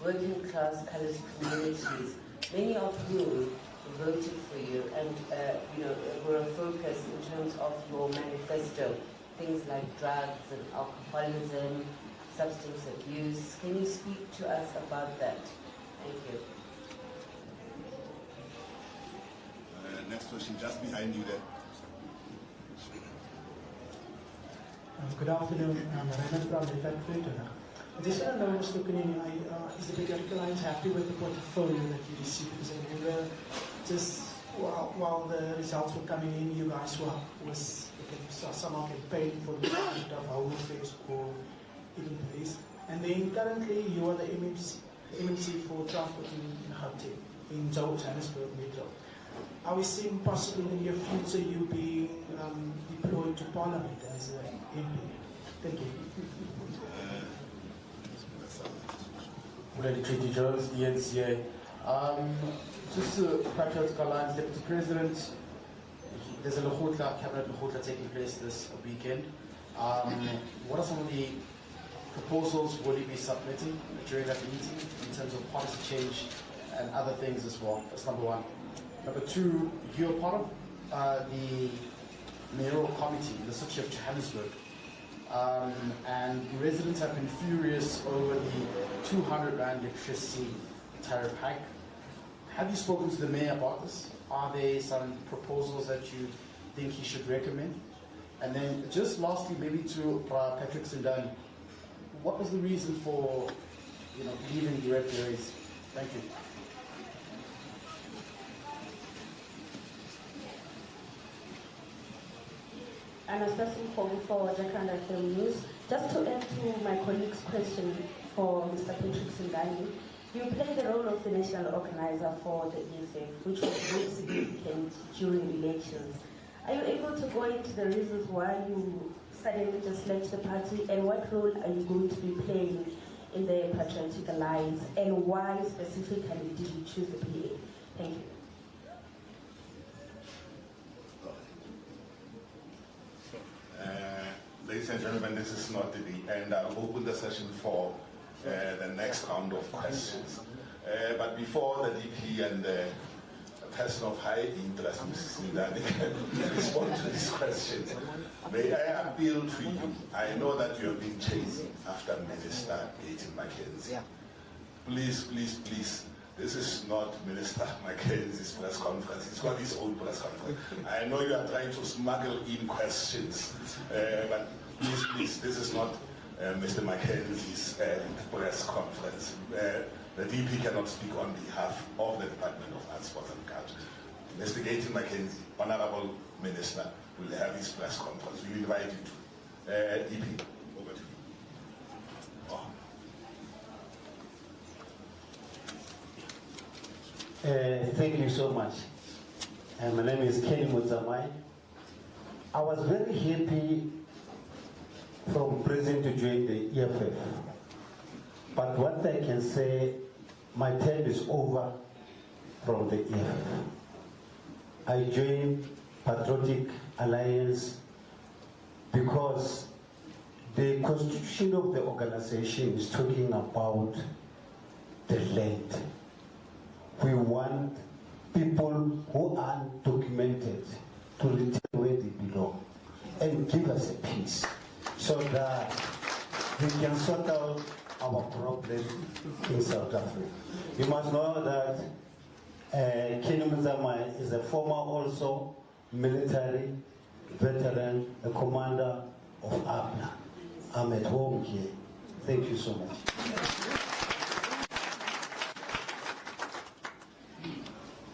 working class colored communities, many of whom voted for you and were a focus in terms of your manifesto, things like drugs and alcoholism, substance abuse. Can you speak to us about that? Thank you. Next question, just behind you there. Good afternoon. I'm Raymond from the Departmental. I just want to know, Mr. Kunene, is the Patriotic Alliance happy with the portfolio that you received? Because I remember just while the results were coming in, you guys was somehow campaigning for the Department of Home Affairs or even police. And then currently you are the MMC for transport in Gauteng, in Johannesburg Metro. Are we seeing possible in your future you being deployed to Parliament as an MP? Thank you. Treaty Jones, ENCA. Just to Patriotic Alliance Deputy President, there's a cabinet Lehotla taking place this weekend. What are some of the proposals will you be submitting during that meeting in terms of policy change and other things as well? That's number one. Number two, you're part of the mayoral committee in the city of Johannesburg. And residents have been furious over the 200 Rand electricity tariff hike. Have you spoken to the mayor about this? Are there some proposals that you think he should recommend? And then just lastly, maybe to Patrick Sindani, what was the reason for leaving direct race? Thank you. Anastasia calling for Jacaranda Film News. Just to add to my colleague's question for Mr. Patrick Sindani, you play the role of the national organizer for the EFF, which was very significant during elections. Are you able to go into the reasons why you suddenly just left the party, and what role are you going to be playing in the Patriotic Alliance, and why specifically did you choose the PA? Thank you. Ladies and gentlemen, this is not the end. I'll open the session for the next round of questions. But before the DP and the person of high interest, Mrs. Ndani, can respond to these questions, may I appeal to you? I know that you have been chasing after Minister Gayton Mackenzie's. Please, please, please. This is not Minister Mackenzie's press conference. He's got his own press conference. I know you are trying to smuggle in questions, but please, please, this is not Mr. Mackenzie's press conference. The DP cannot speak on behalf of the Department of Arts, Sports and Culture. Mr. Gayton Mackenzie, Honorable Minister, will have his press conference. We invite you to. DP, over to you. Oh. Thank you so much. My name is Kenny Mutsamai. I was very happy from present to join the EFF. But what I can say, my term is over from the EFF. I joined Patriotic Alliance because the constitution of the organization is talking about the land. We want people who are documented to return where they belong and give us a peace so that we can sort out our problem in South Africa. You must know that Kenny Mzamai is a former also military veteran, a commander of ABNA. I'm at home here. Thank you so much.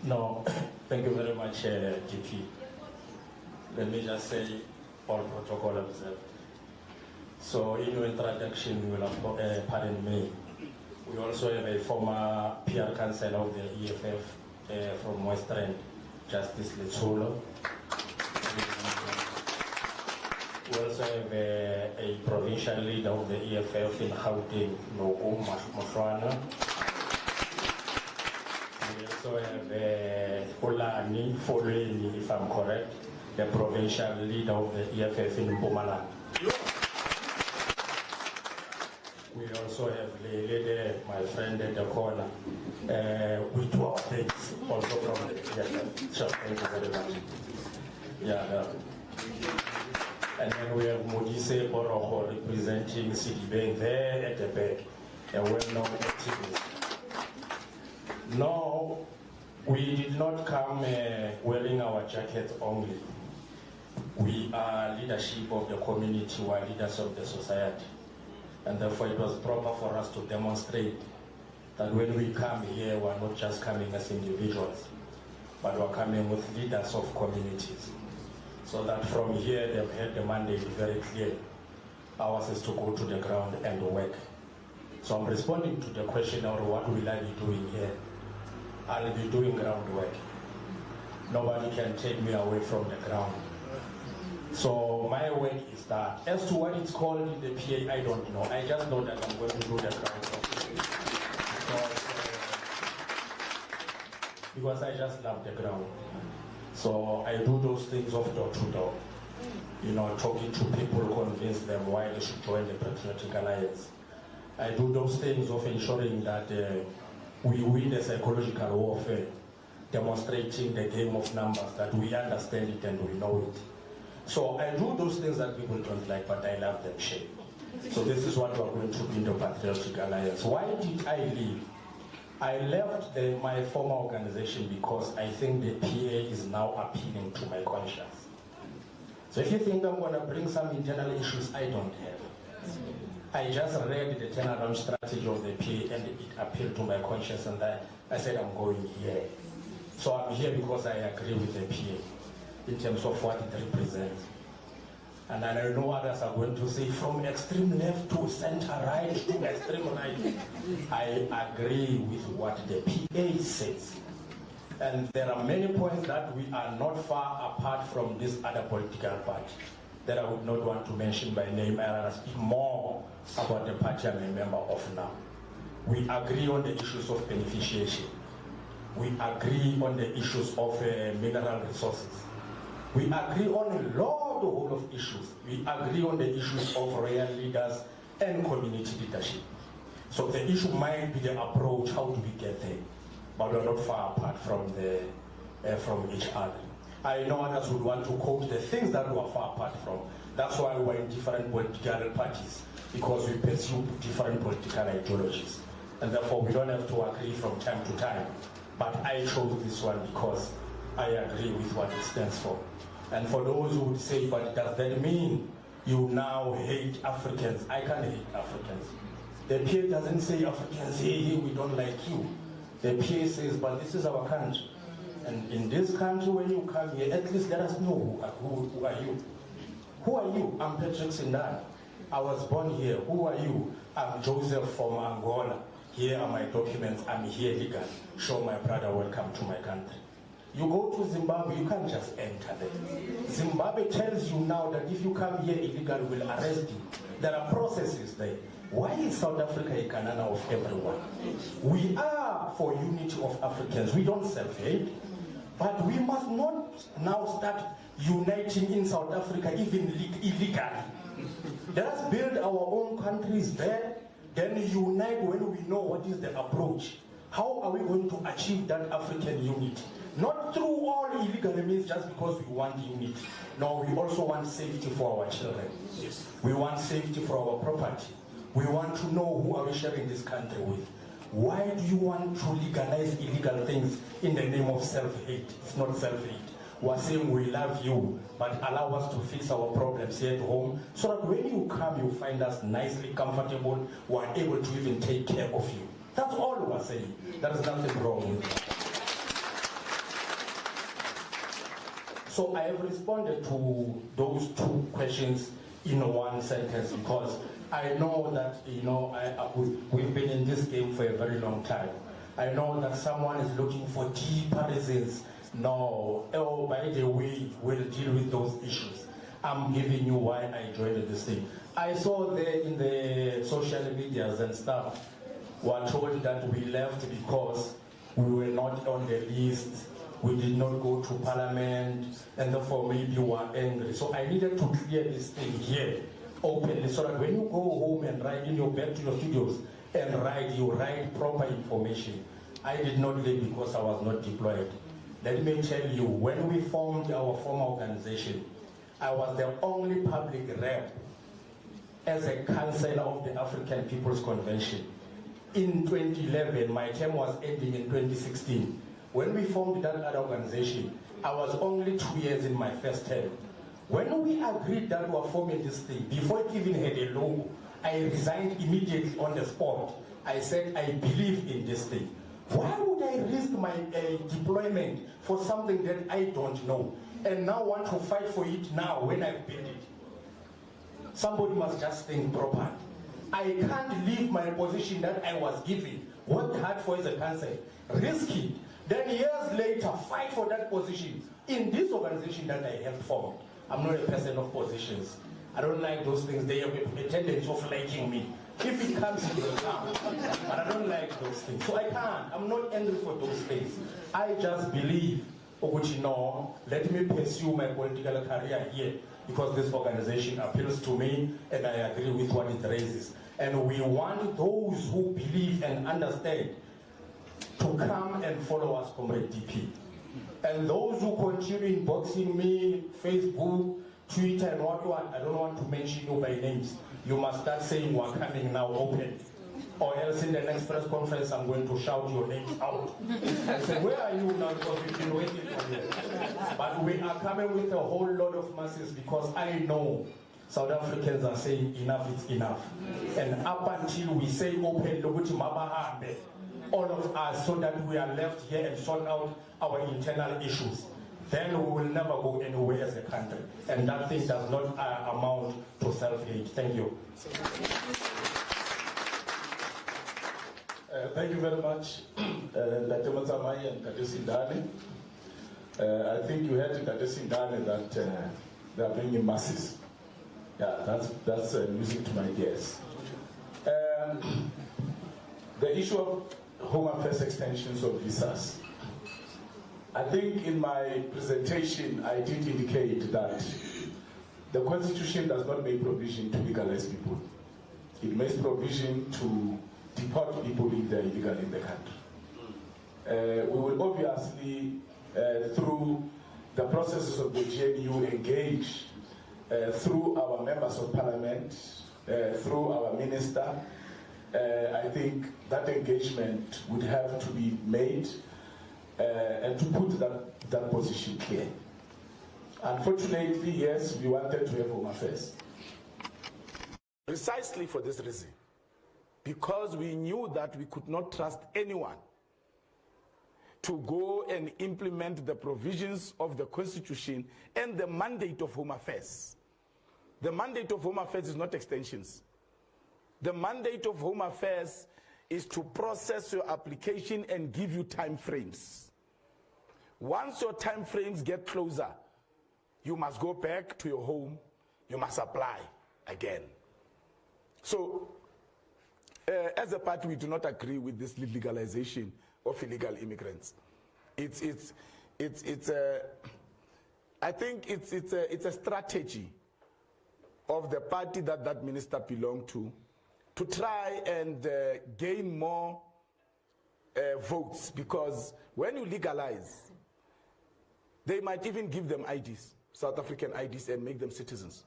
No, thank you very much, GP. Let me just say, all protocol observed. So in your introduction, you will have, pardon me, we also have a former PR councillor of the EFF from Western, Justice Letsulo. We also have a provincial leader of the EFF in Gauteng, Noku Moshwana. We also have Olani Foleni, if I'm correct, the provincial leader of the EFF in Mpumalanga. We also have Lele, my friend at the corner. We do our things also from the EFF. Sure, thank you very much. Yeah. And then we have Modise Boroho representing Citibank there at the back, a well-known activist. No, we did not come wearing our jacket only. We are leadership of the community, we are leaders of the society. And therefore it was proper for us to demonstrate that when we come here, we're not just coming as individuals, but we're coming with leaders of communities. So that from here, they've had the mandate very clear. Ours is to go to the ground and work. So I'm responding to the question, or what will I be doing here? I'll be doing groundwork. Nobody can take me away from the ground. So my work is that. As to what it's called in the PA, I don't know. I just know that I'm going to do the groundwork. Because I just love the ground. So I do those things of door to door. You know, talking to people, convince them why they should join the Patriotic Alliance. I do those things of ensuring that we win the psychological warfare, demonstrating the game of numbers, that we understand it and we know it. So I do those things that people don't like, but I love them shape. So this is what we're going to be in the Patriotic Alliance. Why did I leave? I left my former organization because I think the PA is now appealing to my conscience. So if you think I'm going to bring some internal issues, I don't have. I just read the turnaround strategy of the PA and it appealed to my conscience, and I said I'm going here. So I'm here because I agree with the PA in terms of what it represents. And I know others are going to say from extreme left to center right to extreme right. I agree with what the PA says. And there are many points that we are not far apart from this other political party that I would not want to mention by name. I rather speak more about the party I'm a member of now. We agree on the issues of beneficiation. We agree on the issues of mineral resources. We agree on a lot of issues. We agree on the issues of royal leaders and community leadership. So the issue might be the approach, how do we get there? But we're not far apart from each other. I know others would want to quote the things that we're far apart from. That's why we're in different political parties, because we pursue different political ideologies. And therefore we don't have to agree from time to time. But I chose this one because I agree with what it stands for. And for those who would say, but does that mean you now hate Africans? I can't hate Africans. The PA doesn't say Africans, hey, we don't like you. The PA says, but this is our country. And in this country, when you come here, at least let us know who are you. Who are you? I'm Patrick Sindani. I was born here. Who are you? I'm Joseph from Angola. Here are my documents. I'm here legally. Show my brother, welcome to my country. You go to Zimbabwe, you can't just enter there. Zimbabwe tells you now that if you come here illegally, we'll arrest you. There are processes there. Why is South Africa a Kunene of everyone? We are for unity of Africans. We don't self-hate. But we must not now start uniting in South Africa, even illegally. Let us build our own countries there, then unite when we know what is the approach. How are we going to achieve that African unity? Not through all illegal means just because we want unity. No, we also want safety for our children. Yes. We want safety for our property. We want to know who are we sharing this country with. Why do you want to legalize illegal things in the name of self-hate? It's not self-hate. We're saying we love you, but allow us to fix our problems here at home, so that when you come, you find us nicely comfortable, we're able to even take care of you. That's all we're saying. There is nothing wrong with that. So I have responded to those two questions in one sentence, because I know that, we've been in this game for a very long time. I know that someone is looking for deeper reasons. No, oh, by the way, we'll deal with those issues. I'm giving you why I joined this thing. I saw there in the social medias and stuff, were told that we left because we were not on the list, we did not go to parliament, and therefore maybe we were angry. So I needed to clear this thing here openly, so that when you go home and write back to your studios and write, you write proper information. I did not leave because I was not deployed. Let me tell you, when we formed our former organization, I was the only public rep as a councillor of the African People's Convention. In 2011, my term was ending in 2016. When we formed that other organization, I was only 2 years in my first term. When we agreed that we were forming this thing, before it even had a logo, I resigned immediately on the spot. I said, I believe in this thing. Why would I risk my deployment for something that I don't know, and now want to fight for it now when I've built it? Somebody must just think properly. I can't leave my position that I was given, worked hard for as a council, risk it, then years later fight for that position in this organization that I helped form. I'm not a person of positions. I don't like those things. They have a tendency of liking me. If it comes, it will come. But I don't like those things. So I can't. I'm not angry for those things. I just believe, let me pursue my political career here, because this organization appeals to me and I agree with what it raises. And we want those who believe and understand to come and follow us, Comrade DP. And those who continue inboxing me, Facebook, Twitter, and what, I don't want to mention you by names. You must start saying we're coming now open. or else in the next press conference I'm going to shout your names out and say, where are you now, because we've been waiting for you. But we are coming with a whole lot of masses, because I know South Africans are saying enough is enough. And up until we say open, all of us, so that we are left here and sort out our internal issues, then we will never go anywhere as a country. And that thing does not amount to self-hate. Thank you. Thank you very much, Dr. Motsamai and Dr. Sindane. I think you heard Dr. Sindane that they are bringing masses. Yeah, that's music to my ears. The issue of Home Affairs extensions of visas. I think in my presentation I did indicate that the Constitution does not make provision to legalize people. It makes provision to deport people if they are illegal in the country. We will obviously, through the processes of the GNU, engage through our members of parliament, through our minister. I think that engagement would have to be made and to put that position clear. Unfortunately, yes, we wanted to have Home Affairs. Precisely for this reason. Because we knew that we could not trust anyone to go and implement the provisions of the Constitution and the mandate of Home Affairs. The mandate of Home Affairs is not extensions. The mandate of Home Affairs is to process your application and give you time frames. Once your time frames get closer, you must go back to your home, you must apply again. So, as a party, we do not agree with this legalization of illegal immigrants. I think it's a strategy of the party that minister belonged to try and gain more votes, because when you legalize, they might even give them IDs, South African IDs, and make them citizens.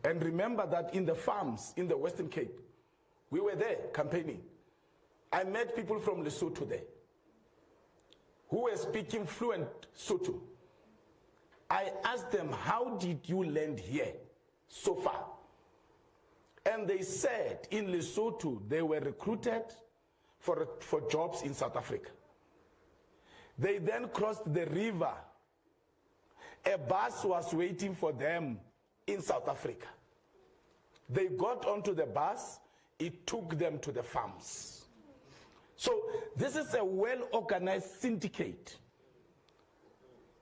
And remember that in the farms in the Western Cape, we were there campaigning. I met people from Lesotho there who were speaking fluent Sotho. I asked them, how did you land here so far? And they said in Lesotho they were recruited for jobs in South Africa. They then crossed the river. A bus was waiting for them in South Africa. They got onto the bus. It took them to the farms. So this is a well-organized syndicate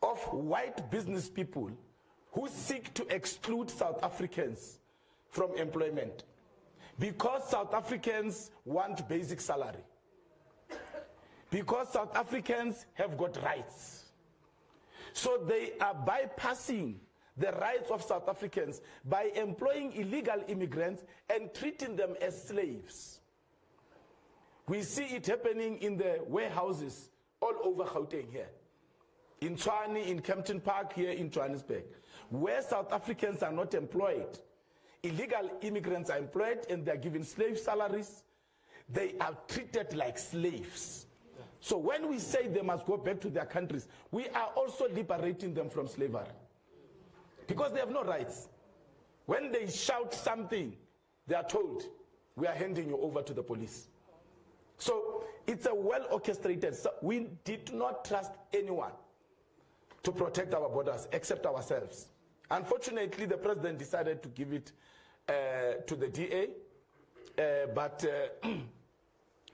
of white business people who seek to exclude South Africans from employment, because South Africans want basic salary, because South Africans have got rights. So they are bypassing the rights of South Africans by employing illegal immigrants and treating them as slaves. We see it happening in the warehouses all over Gauteng here, in Tshwane, in Kempton Park here in Johannesburg, where South Africans are not employed. Illegal immigrants are employed and they are given slave salaries. They are treated like slaves. So when we say they must go back to their countries, we are also liberating them from slavery, because they have no rights. When they shout something, they are told, we are handing you over to the police. So it's a well orchestrated. So we did not trust anyone to protect our borders except ourselves. Unfortunately, the president decided to give it to the DA, but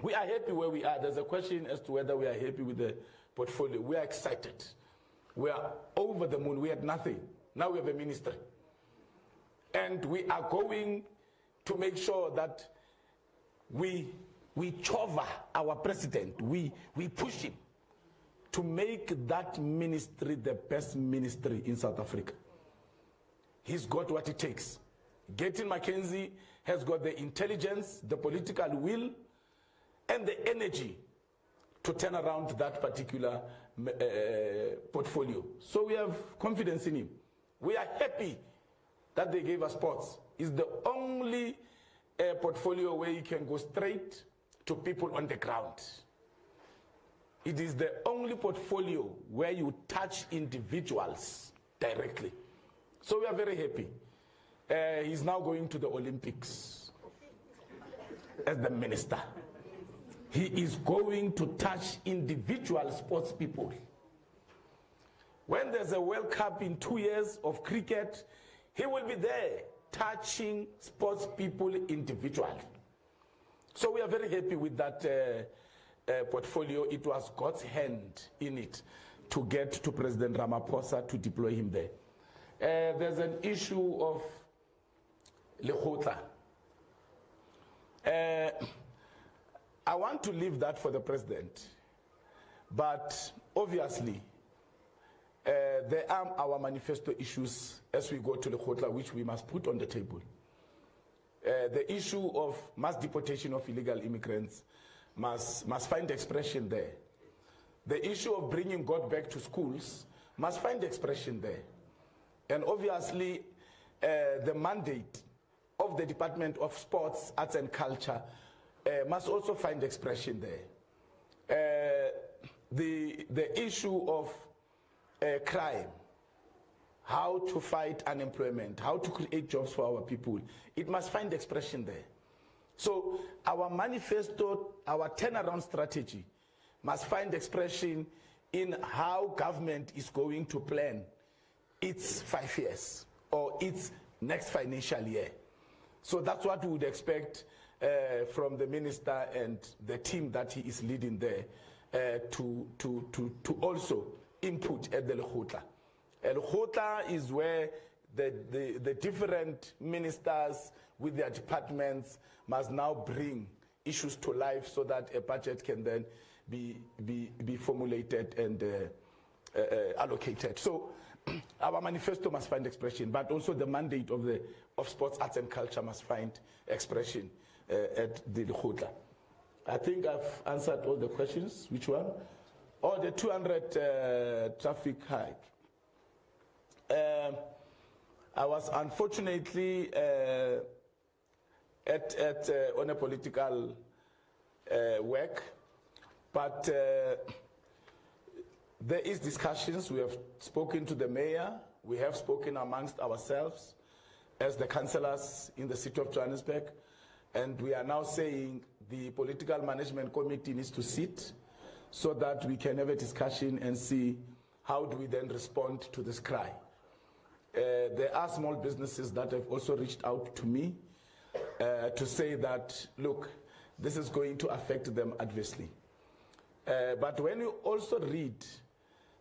we are happy where we are. There's a question as to whether we are happy with the portfolio. We are excited. We are over the moon. We had nothing. Now we have a ministry. And we are going to make sure that we chover our president. We push him to make that ministry the best ministry in South Africa. He's got what it takes. Gayton Mackenzie has got the intelligence, the political will, and the energy to turn around that particular portfolio. So we have confidence in him. We are happy that they gave us ports. It's the only a portfolio where you can go straight to people on the ground. It is the only portfolio where you touch individuals directly. So we are very happy. He's now going to the Olympics as the minister. He is going to touch individual sports people. When there's a World Cup in 2 years of cricket, he will be there touching sports people individually. So we are very happy with that portfolio. It was God's hand in it to get to President Ramaphosa to deploy him there. There's an issue of Lekgotla. I want to leave that for the president, but obviously there are our manifesto issues as we go to Lekgotla which we must put on the table. The issue of mass deportation of illegal immigrants must find expression there. The issue of bringing God back to schools must find expression there. And obviously, the mandate of the Department of Sports, Arts and Culture must also find expression there. The issue of crime, how to fight unemployment, how to create jobs for our people, it must find expression there. So our manifesto, our turnaround strategy must find expression in how government is going to plan its 5 years or its next financial year. So that's what we would expect from the minister and the team that he is leading there to also input at the Lekgotla. Lekgotla is where the different ministers with their departments must now bring issues to life so that a budget can then be formulated and allocated. So our manifesto must find expression, but also the mandate of sports, arts and culture must find expression at the Lekgotla. I think I've answered all the questions. Which one? Oh, the 200 traffic hike. I was unfortunately on a political work, but there is discussions. We have spoken to the mayor. We have spoken amongst ourselves as the councillors in the city of Johannesburg, and we are now saying the political management committee needs to sit so that we can have a discussion and see how do we then respond to this cry. There are small businesses that have also reached out to me to say that, look, this is going to affect them adversely. But when you also read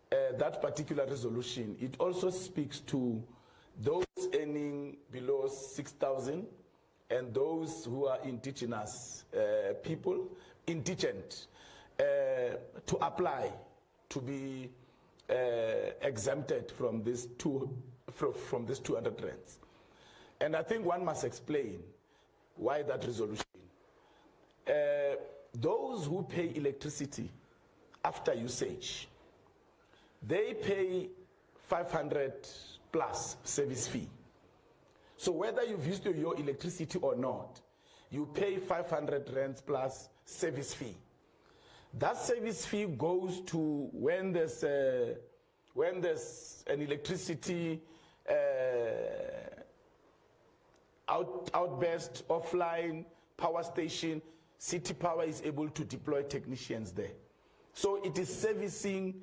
that particular resolution, it also speaks to those earning below 6,000 and those who are indigenous people, indigent, to apply to be exempted from this 200 rands. And I think one must explain why that resolution. Those who pay electricity after usage, they pay 500 plus service fee. So whether you've used your electricity or not, you pay 500 rands plus service fee. That service fee goes to when there's an electricity outburst, offline, power station, City Power is able to deploy technicians there. So it is servicing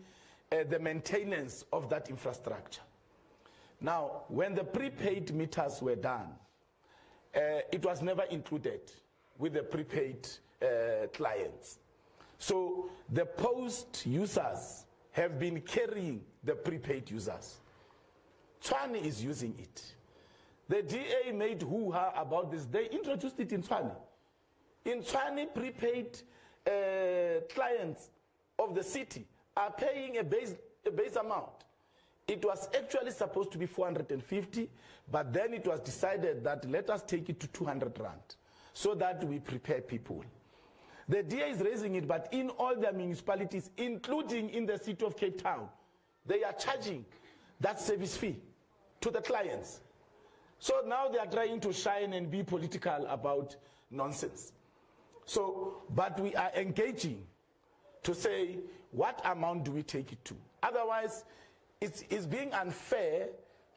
the maintenance of that infrastructure. Now, when the prepaid meters were done, it was never included with the prepaid clients. So the post users have been carrying the prepaid users. Tshwane is using it. The DA made hoo-ha about this. They introduced it in Tshwane. In Tshwane, prepaid clients of the city are paying a base amount. It was actually supposed to be 450, but then it was decided that let us take it to 200 rand so that we prepare people. The DA is raising it, but in all their municipalities, including in the city of Cape Town, they are charging that service fee to the clients. So now they are trying to shine and be political about nonsense. So, but we are engaging to say, what amount do we take it to? Otherwise, it's being unfair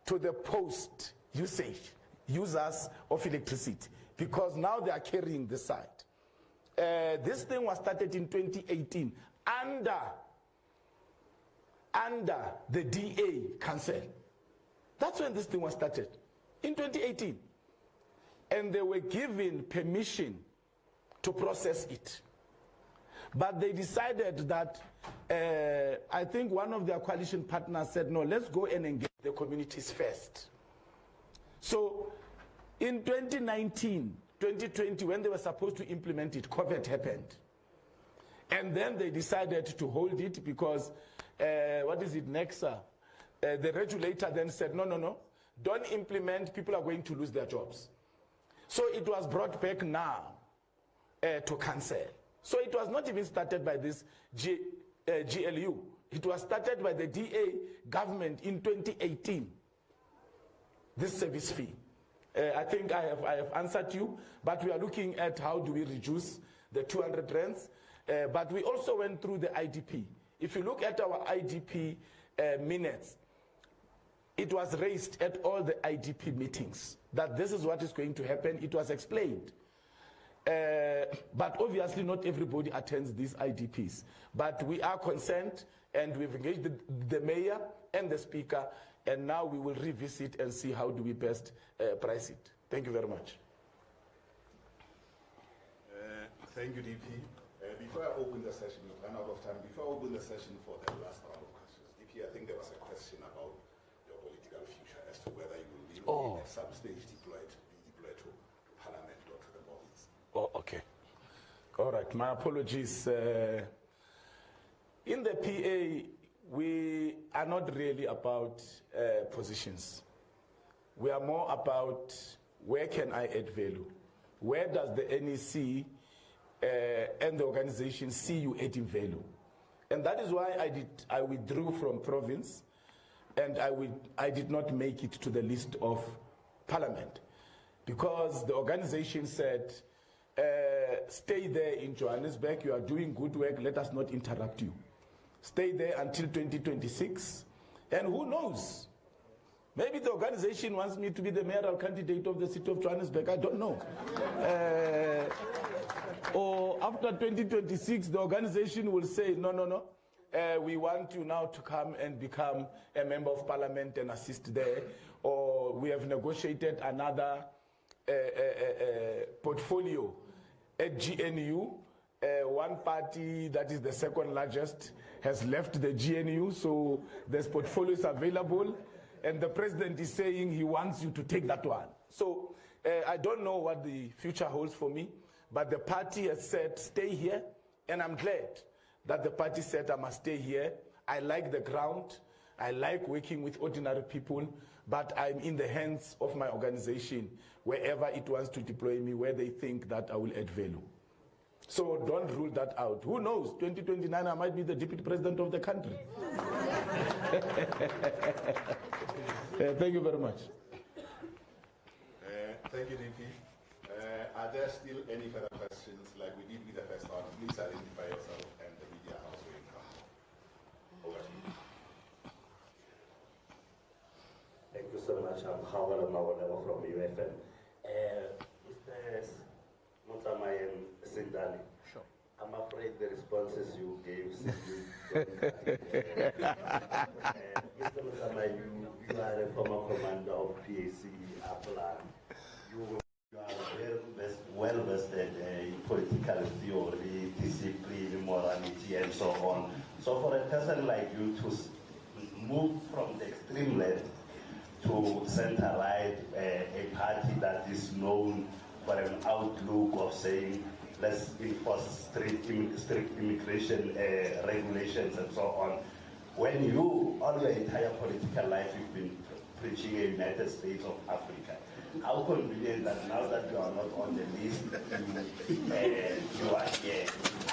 to the post users of electricity, because now they are carrying the side. This thing was started in 2018 under the DA Council. That's when this thing was started, in 2018. And they were given permission to process it. But they decided that, I think one of their coalition partners said, no, let's go and engage the communities first. So in 2019, 2020, when they were supposed to implement it, COVID happened. And then they decided to hold it because, Nexa? The regulator then said, no, don't implement, people are going to lose their jobs. So it was brought back now to cancel. So it was not even started by this GLU. It was started by the DA government in 2018, this service fee. I think I have answered you, but we are looking at how do we reduce the 200 rands. But we also went through the IDP. If you look at our IDP minutes, it was raised at all the IDP meetings that this is what is going to happen. It was explained. But obviously not everybody attends these IDPs. But we are concerned, and we've engaged the mayor and the speaker, and now we will revisit and see how do we best price it. Thank you very much. Thank you, DP. Before I open the session, we've run out of time. Before I open the session for the last round of questions, DP, I think there was a question about your political future as to whether you will be at some stage deployed to Parliament or to the province. Oh, okay. All right, my apologies. In the PA, we are not really about positions. We are more about where can I add value? Where does the NEC and the organization see you adding value? And that is why I withdrew from province, and I did not make it to the list of Parliament, because the organization said, stay there in Johannesburg, you are doing good work, let us not interrupt you. Stay there until 2026, and who knows? Maybe the organization wants me to be the mayoral candidate of the city of Johannesburg, I don't know. Or after 2026, the organization will say, no, we want you now to come and become a member of parliament and assist there. Or we have negotiated another portfolio at GNU. One party that is the second largest has left the GNU, so there's portfolios available, and the president is saying he wants you to take that one. So I don't know what the future holds for me, but the party has said stay here, and I'm glad that the party said I must stay here. I like the ground, I like working with ordinary people, but I'm in the hands of my organization wherever it wants to deploy me, where they think that I will add value. So don't rule that out. Who knows, 2029 I might be the deputy president of the country. Thank you very much. Thank you, DP. Are there still any further questions like we did with the first round? Please identify yourself and the media house where you come. Over to you. Thank you so much. I'm Howard Mawalewa from UFM. Mr. Mutsamai and Sindani. Sure. I'm afraid the responses you gave, Mr. Mutsamai, you are a former commander of PAC Aplan. You are very well vested in political theory, discipline, morality, and so on. So for a person like you to move from the extreme left to center-right, a party that is known for an outlook of saying, let's enforce strict immigration regulations and so on. When you, all your entire political life, you've been preaching a United States of Africa. How convenient that now that you are not on the list, you are here.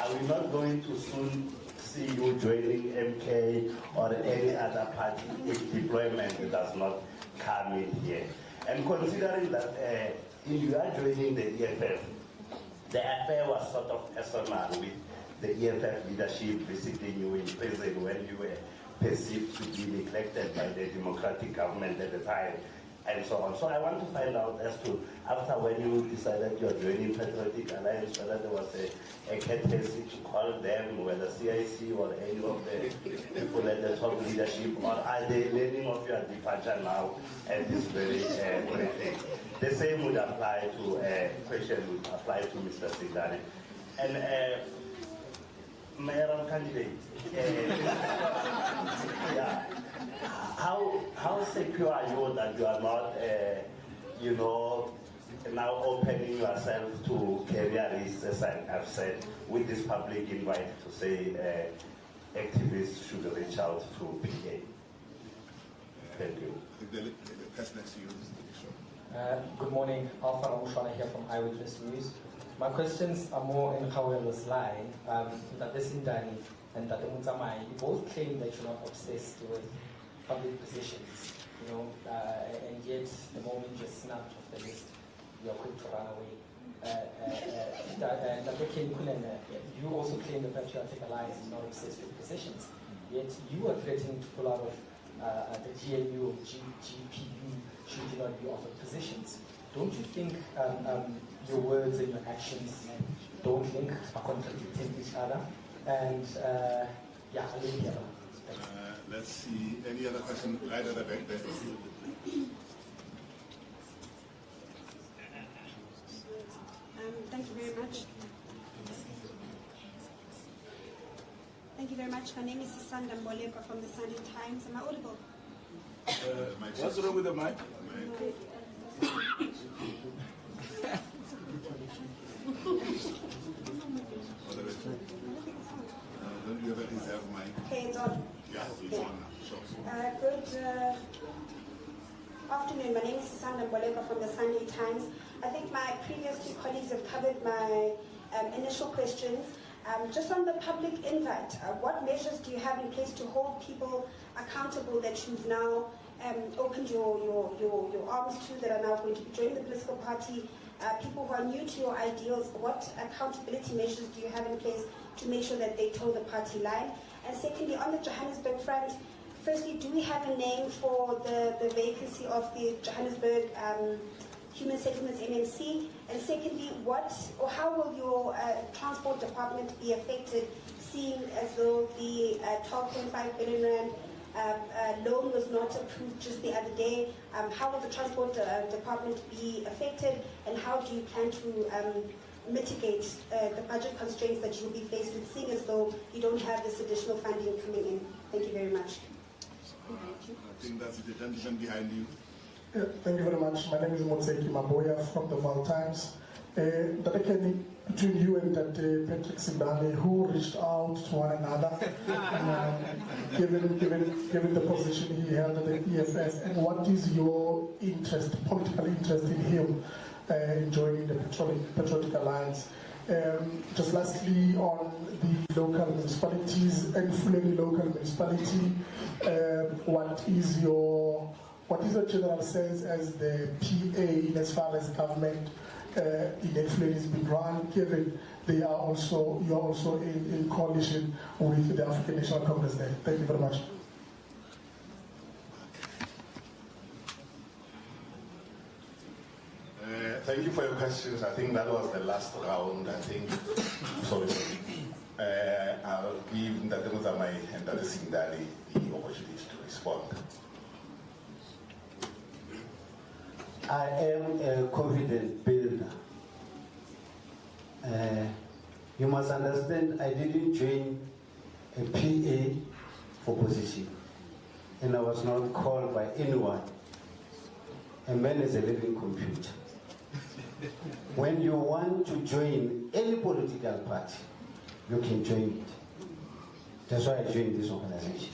Are we not going to soon see you joining MK or any other party if deployment does not come in here? And considering that you are joining the EFF, the affair was sort of personal with the EFF leadership visiting you in prison when you were perceived to be neglected by the democratic government at the time, and so on. So I want to find out as to, after when you decided you're joining Patriotic Alliance, whether there was a courtesy to call them, whether CIC or any of the people at the top leadership, or are they learning of your departure now at this very thing? The same would apply to, question would apply to Mr. Singane. And Mayoral candidate, yeah. How secure are you that you are not, you know, now opening yourself to career risks, as I've said, with this public invite to say activists should reach out to PA? Thank you. The person next to you is good morning, Alpha Ramushwana here from Eyewitness News. My questions are more in Khawelo's line, that this Indani and that Mdntv, you both claim that you're not obsessed with public positions, you know, and yet the moment you're snapped off the list, you're quick to run away. Dr. Kunene, you also claim the Patriotic Alliance is not obsessed with positions, yet you are threatening to pull out of the GNU or GPU should you not be offered positions. Don't you think your words and your actions don't link, are contradicting each other? And yeah, I'll leave it here. Let's see, any other question right at the back there? Thank you very much. Thank you very much. My name is Sisanda Mboleka from the Sunday Times. Am I audible? What's wrong with the mic? Don't you have a reserve mic? Okay, it's on. Yeah, it's on now. Sure. Good afternoon. My name is Sisanda Mboleka from the Sunday Times. I think my previous two colleagues have covered my initial questions. Just on the public invite, what measures do you have in place to hold people accountable that you've now opened your arms to, that are now going to be joining the political party, people who are new to your ideals? What accountability measures do you have in place to make sure that they toe the party line? And secondly, on the Johannesburg front, firstly, do we have a name for the vacancy of the Johannesburg Human Settlements MMC? And secondly, what or how will your transport department be affected, seeing as though the 12.5 billion rand loan was not approved just the other day? How will the transport department be affected, and how do you plan to mitigate the budget constraints that you'll be faced with, seeing as though you don't have this additional funding coming in? Thank you very much. I think that's the gentleman behind you. Yeah, thank you very much. My name is Motseki Maboya from the Val Times. Dr. Kenny, between you and Patrick Singane, who reached out to one another, given the position he held at the EFF, and what is your interest, political interest in him in joining the Patriotic Alliance? Just lastly, on the local municipalities and Kunene local municipality, what is your general sense as the PA in as far as government in Kunene has been run, given you are also in coalition with the African National Congress there? Thank you very much. Thank you for your questions. I think that was the last round. I think, sorry. I'll give Mdntv and Dr. Singane the opportunity to respond. I am a confident builder. You must understand, I didn't join a PA for position, and I was not called by anyone. A man is a living computer. When you want to join any political party, you can join it. That's why I joined this organization.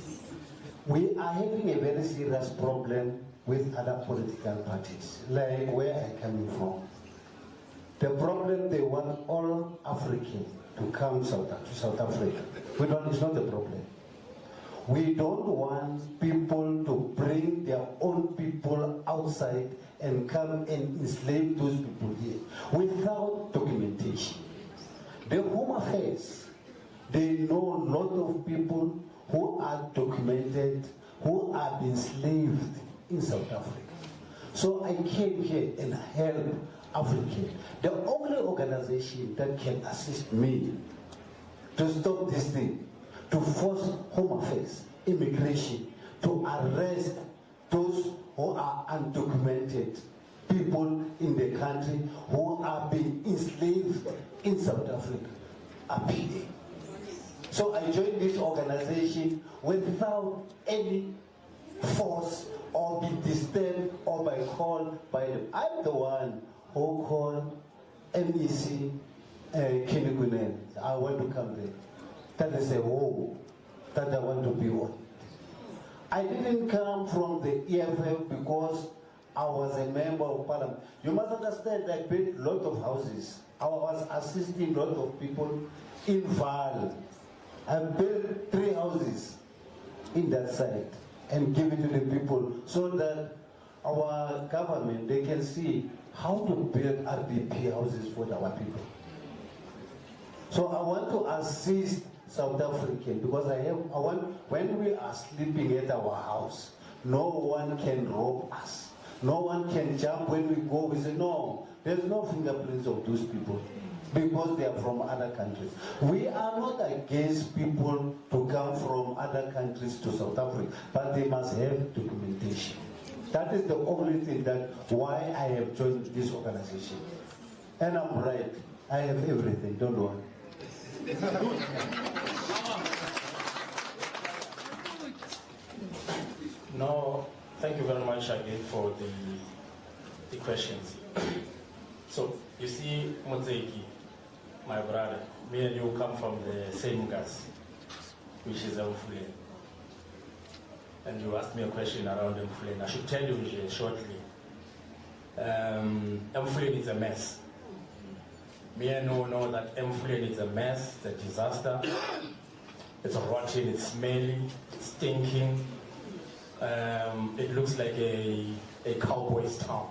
We are having a very serious problem with other political parties, like where I'm coming from. The problem, they want all Africans to come to South Africa. It's not the problem. We don't want people to bring their own people outside and come and enslave those people here without documentation. The Home Affairs, they know a lot of people who are documented, who are enslaved in South Africa. So I came here and help Africa. The only organization that can assist me to stop this thing, to force Home Affairs, immigration, to arrest those who are undocumented people in the country who are being enslaved in South Africa, are PA. So I joined this organization without any force or be disturbed or by call by them. I'm the one who called MEC Kunene. I want to come there. That is a home that I want to be on. I didn't come from the EFF because I was a member of parliament. You must understand I built a lot of houses. I was assisting a lot of people in Val. I built 3 houses in that site and give it to the people so that our government, they can see how to build RDP houses for our people. So I want to assist South African because when we are sleeping at our house, no one can rob us. No one can jump when we go. We say, no, there's no fingerprints of those people because they are from other countries. We are not against people to come from other countries to South Africa, but they must have documentation. That is the only thing that why I have joined this organization. And I'm right. I have everything, don't worry. No, thank you very much again for the questions. So, you see, Mozeki, my brother, me and you come from the same gas, which is Mfuleni. And you asked me a question around Mfuleni. I should tell you shortly. Mfuleni is a mess. Me and you know that Mfuleni is a mess, it's a disaster. It's rotten, it's smelly, it's stinking. It looks like a cowboy's town.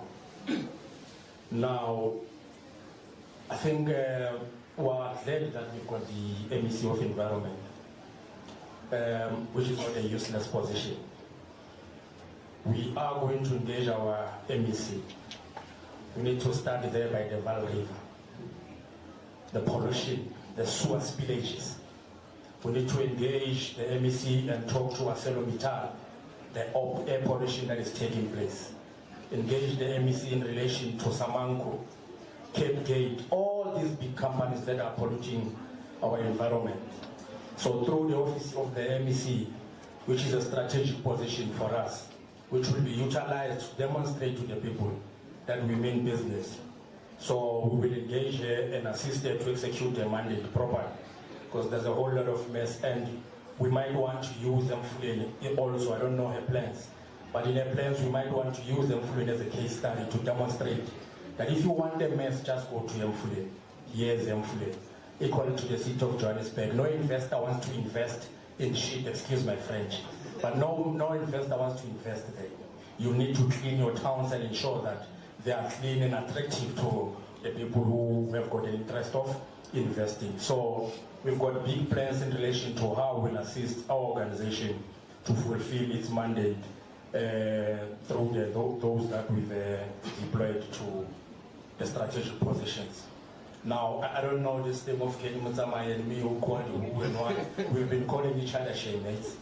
Now, I think we're glad that we've got the MEC of Environment, which is not a useless position. We are going to engage our MEC. We need to start there by the Val River. The pollution, the sewer spillages. We need to engage the MEC and talk to ArcelorMittal, the air pollution that is taking place. Engage the MEC in relation to Samanco, Cape Gate, all these big companies that are polluting our environment. So through the office of the MEC, which is a strategic position for us, which will be utilized to demonstrate to the people that we mean business. So we will engage her and assist her to execute the mandate properly, because there's a whole lot of mess, and we might want to use them also. I don't know her plans, but in her plans we might want to use them as a case study to demonstrate that if you want the mess, just go to Mfuleni. Here's Mfuleni. Equal to the city of Johannesburg. No investor wants to invest in shit, excuse my French, but no investor wants to invest there. You need to clean your towns and ensure that they are clean and attractive to the people who have got an interest of investing. So we've got big plans in relation to how we'll assist our organization to fulfill its mandate through those that we've deployed to the strategic positions. Now, I don't know this thing of Kenny Mutamai and me who called you who and what. We've been calling each other shaymates.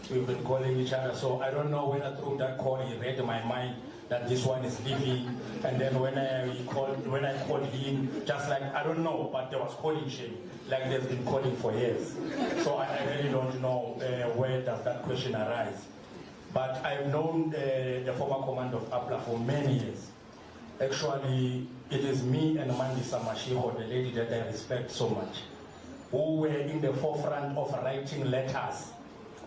We've been calling each other, so I don't know whether through that call he read my mind that this one is leaving, and then when I called him, just like, I don't know, but there was calling shame, like they've been calling for years. So I really don't know where does that question arise. But I've known the former commander of APLA for many years. Actually, it is me and Mandisa Mashiho, the lady that I respect so much, who were in the forefront of writing letters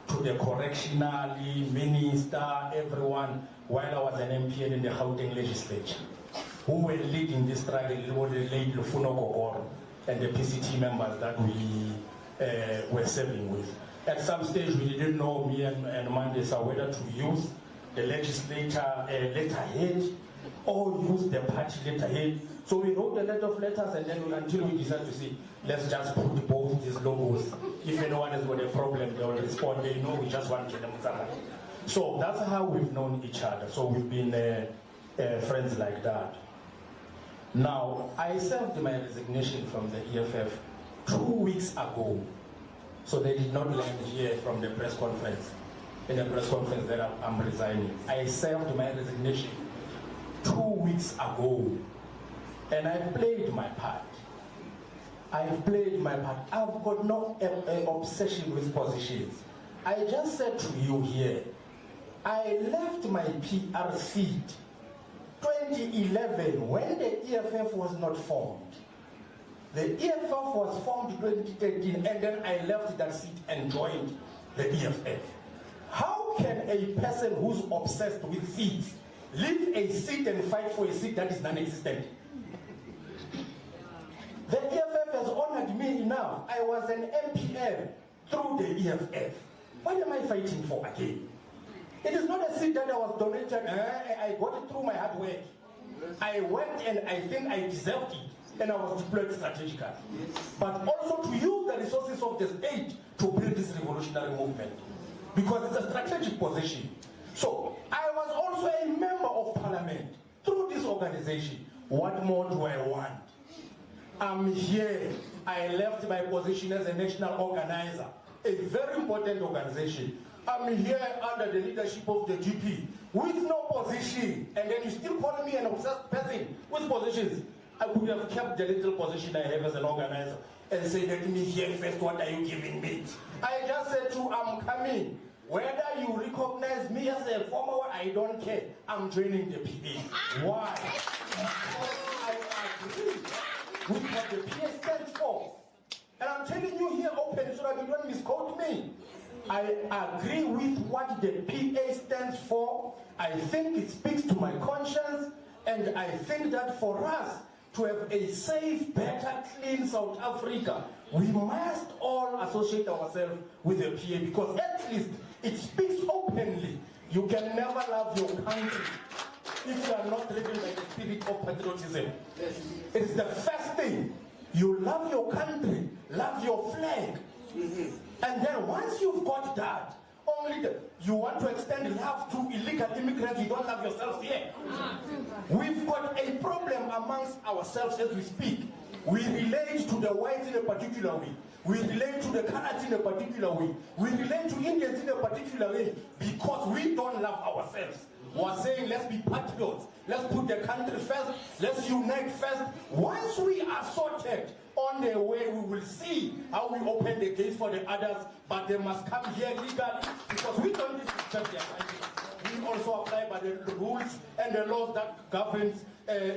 to the correctional minister, everyone, while I was an MP in the Gauteng legislature, who were leading this struggle, the late Lufuno Kokoro and the PCT members that we were serving with. At some stage, we didn't know, me and Mandesa, whether to use the legislator letterhead or use the party letterhead. So we wrote a lot of letters, and then until we decided to see, let's just put both these logos. If anyone has got a problem, they will respond. They know we just want to them. So that's how we've known each other. So we've been friends like that. Now, I served my resignation from the EFF 2 weeks ago. So they did not land here from the press conference. In the press conference that I'm resigning. I served my resignation 2 weeks ago. And I played my part. I've played my part. I've got no obsession with positions. I just said to you here, I left my PR seat 2011 when the EFF was not formed. The EFF was formed 2018, and then I left that seat and joined the EFF. How can a person who's obsessed with seats leave a seat and fight for a seat that is non-existent? The EFF has honored me enough. I was an MPL through the EFF. What am I fighting for again? It is not a seat that I was donated. I got it through my hard work. I worked and I think I deserved it. And I was deployed strategically. But also to use the resources of the state to build this revolutionary movement. Because it's a strategic position. So I was also a member of parliament through this organization. What more do I want? I'm here. I left my position as a national organizer, a very important organization. I'm here under the leadership of the GP with no position, and then you still call me an obsessed person with positions. I could have kept the little position I have as an organizer and say, let me hear first, what are you giving me? I just said to you, I'm coming. Whether you recognize me as a former one, I don't care. I'm joining the PA. Why? Because I agree with what the PA stands for. And I'm telling you here open so that you don't misquote me. I agree with what the PA stands for. I think it speaks to my conscience. And I think that for us to have a safe, better, clean South Africa, we must all associate ourselves with the PA, because at least it speaks openly. You can never love your country if you are not driven by the spirit of patriotism. It's the first thing. You love your country, love your flag. And then once you've got that, you want to extend love to illegal immigrants, you don't love yourselves here. We've got a problem amongst ourselves as we speak. We relate to the whites in a particular way. We relate to the Canads in a particular way. We relate to Indians in a particular way because we don't love ourselves. We're saying let's be patriots. Let's put the country first. Let's unite first. Once we are sorted on the way, we will see how we open the gates for the others. But they must come here legally because we don't need to accept their country. We also apply by the rules and the laws that governs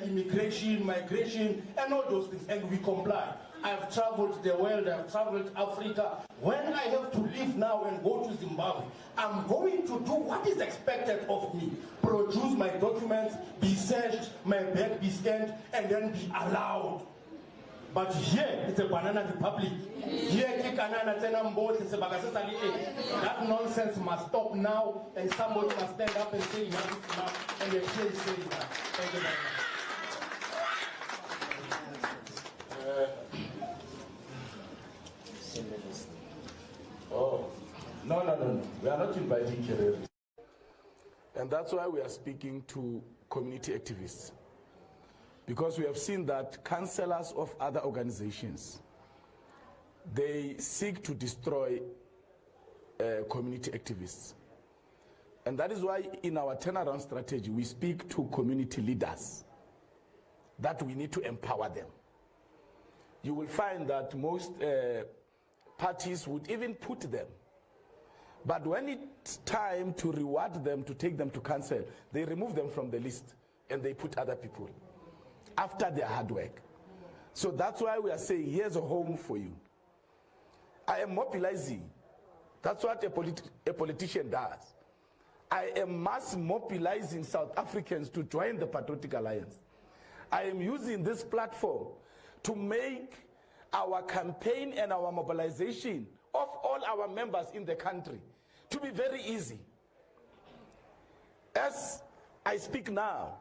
immigration, migration, and all those things, and we comply. I've traveled the world, I've traveled Africa. When I have to leave now and go to Zimbabwe, I'm going to do what is expected of me. Produce my documents, be searched, my bag be scanned, and then be allowed. But here, it's a banana republic. Here, that nonsense must stop now, and somebody must stand up and say enough is enough, and the PA is saying that. Thank you very much. Oh, no. We are not inviting terrorists. And that's why we are speaking to community activists. Because we have seen that councillors of other organizations, they seek to destroy community activists. And that is why in our turnaround strategy, we speak to community leaders, that we need to empower them. You will find that most parties would even put them. But when it's time to reward them, to take them to council, they remove them from the list and they put other people after their hard work. So that's why we are saying, here's a home for you. I am mobilizing. That's what a politician does. I am mass mobilizing South Africans to join the Patriotic Alliance. I am using this platform to make our campaign and our mobilization of all our members in the country to be very easy. As I speak now,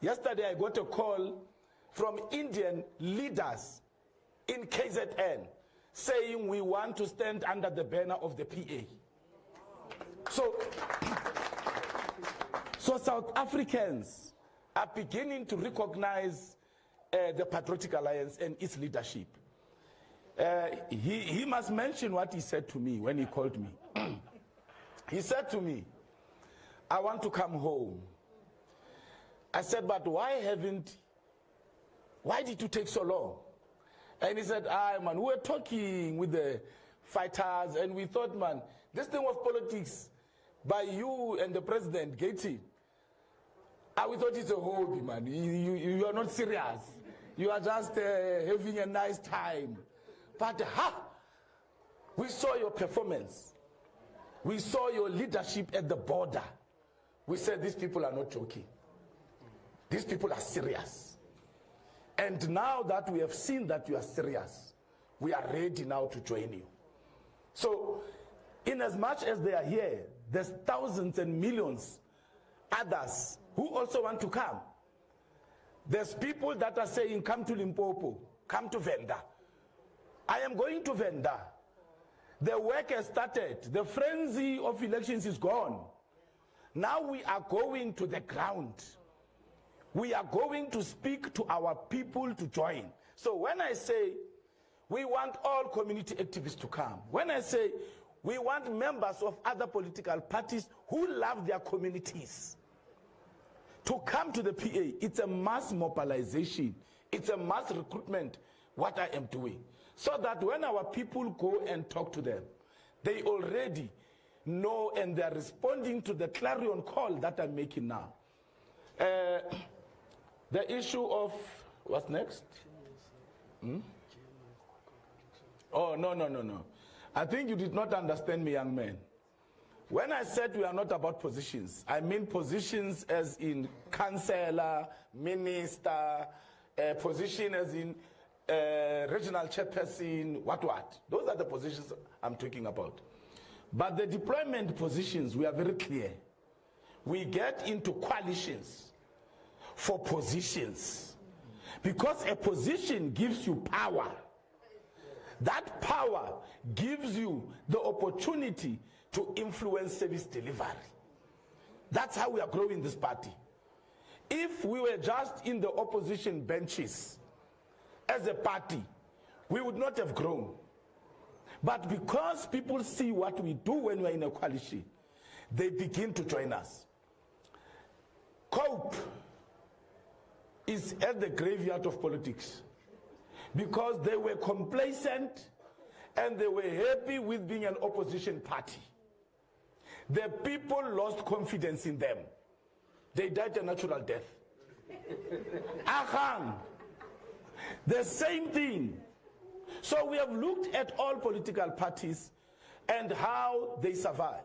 yesterday I got a call from Indian leaders in KZN saying we want to stand under the banner of the PA. So South Africans are beginning to recognize the Patriotic Alliance and its leadership. He must mention what he said to me when he called me. He said to me, I want to come home. I said, but why did you take so long? And he said, man, we were talking with the fighters and we thought, man, this thing was politics by you and the president, Gayton. We thought it's a hobby, man. You are not serious. You are just having a nice time. But we saw your performance. We saw your leadership at the border. We said, these people are not joking. These people are serious. And now that we have seen that you are serious, we are ready now to join you. So, in as much as they are here, there's thousands and millions others who also want to come. There's people that are saying, come to Limpopo, come to Venda. I am going to Venda. The work has started. The frenzy of elections is gone. Now we are going to the ground. We are going to speak to our people to join. So when I say we want all community activists to come, when I say we want members of other political parties who love their communities to come to the PA, it's a mass mobilization. It's a mass recruitment, what I am doing. So that when our people go and talk to them, they already know and they're responding to the clarion call that I'm making now. The issue of, what's next? Oh, no. I think you did not understand me, young man. When I said we are not about positions, I mean positions as in councillor, minister, position as in regional chairperson, what. Those are the positions I'm talking about. But the deployment positions, we are very clear. We get into coalitions for positions. Because a position gives you power. That power gives you the opportunity to influence service delivery. That's how we are growing this party. If we were just in the opposition benches as a party, we would not have grown. But because people see what we do when we're in a coalition, they begin to join us. COPE is at the graveyard of politics because they were complacent and they were happy with being an opposition party. The people lost confidence in them. They died a natural death. Ahang, the same thing. So we have looked at all political parties and how they survive.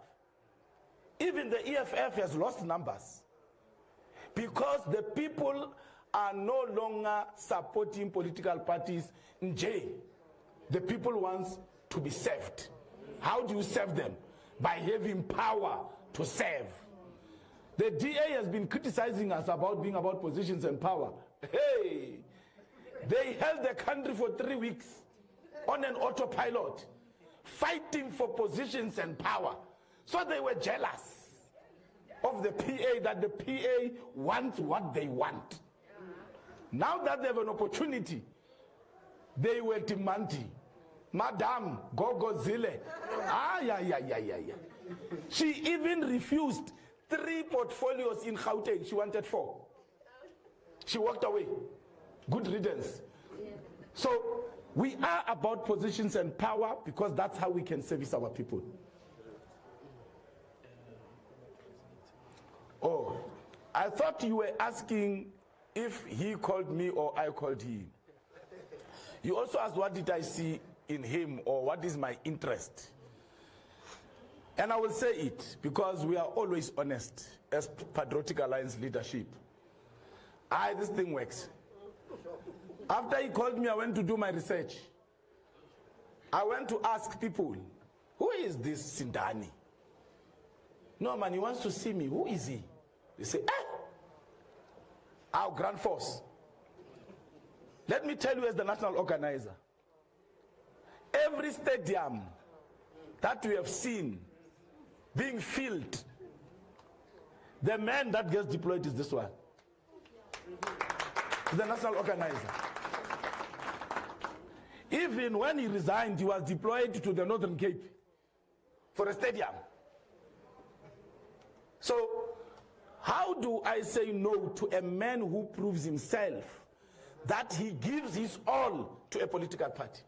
Even the EFF has lost numbers because the people are no longer supporting political parties in jail. The people want to be served. How do you serve them? By having power to serve. The DA has been criticizing us about being about positions and power. Hey, they held the country for 3 weeks on an autopilot, fighting for positions and power. So they were jealous of the PA, that the PA wants what they want. Now that they have an opportunity, they were demanding, Madam, go zile. Yeah. She even refused 3 portfolios in Gauteng. She wanted 4. She walked away. Good riddance. So we are about positions and power because that's how we can service our people. Oh, I thought you were asking if he called me or I called him. You also asked what did I see in him or what is my interest. And I will say it because we are always honest as Patriotic Alliance leadership. This thing works. After he called me, I went to do my research. I went to ask people, who is this Sindani? No, man, he wants to see me. Who is he? They say, our Grand Force. Let me tell you, as the national organizer, every stadium that we have seen being filled, the man that gets deployed is this one. The national organizer. Even when he resigned, he was deployed to the Northern Cape for a stadium. So, how do I say no to a man who proves himself that he gives his all to a political party?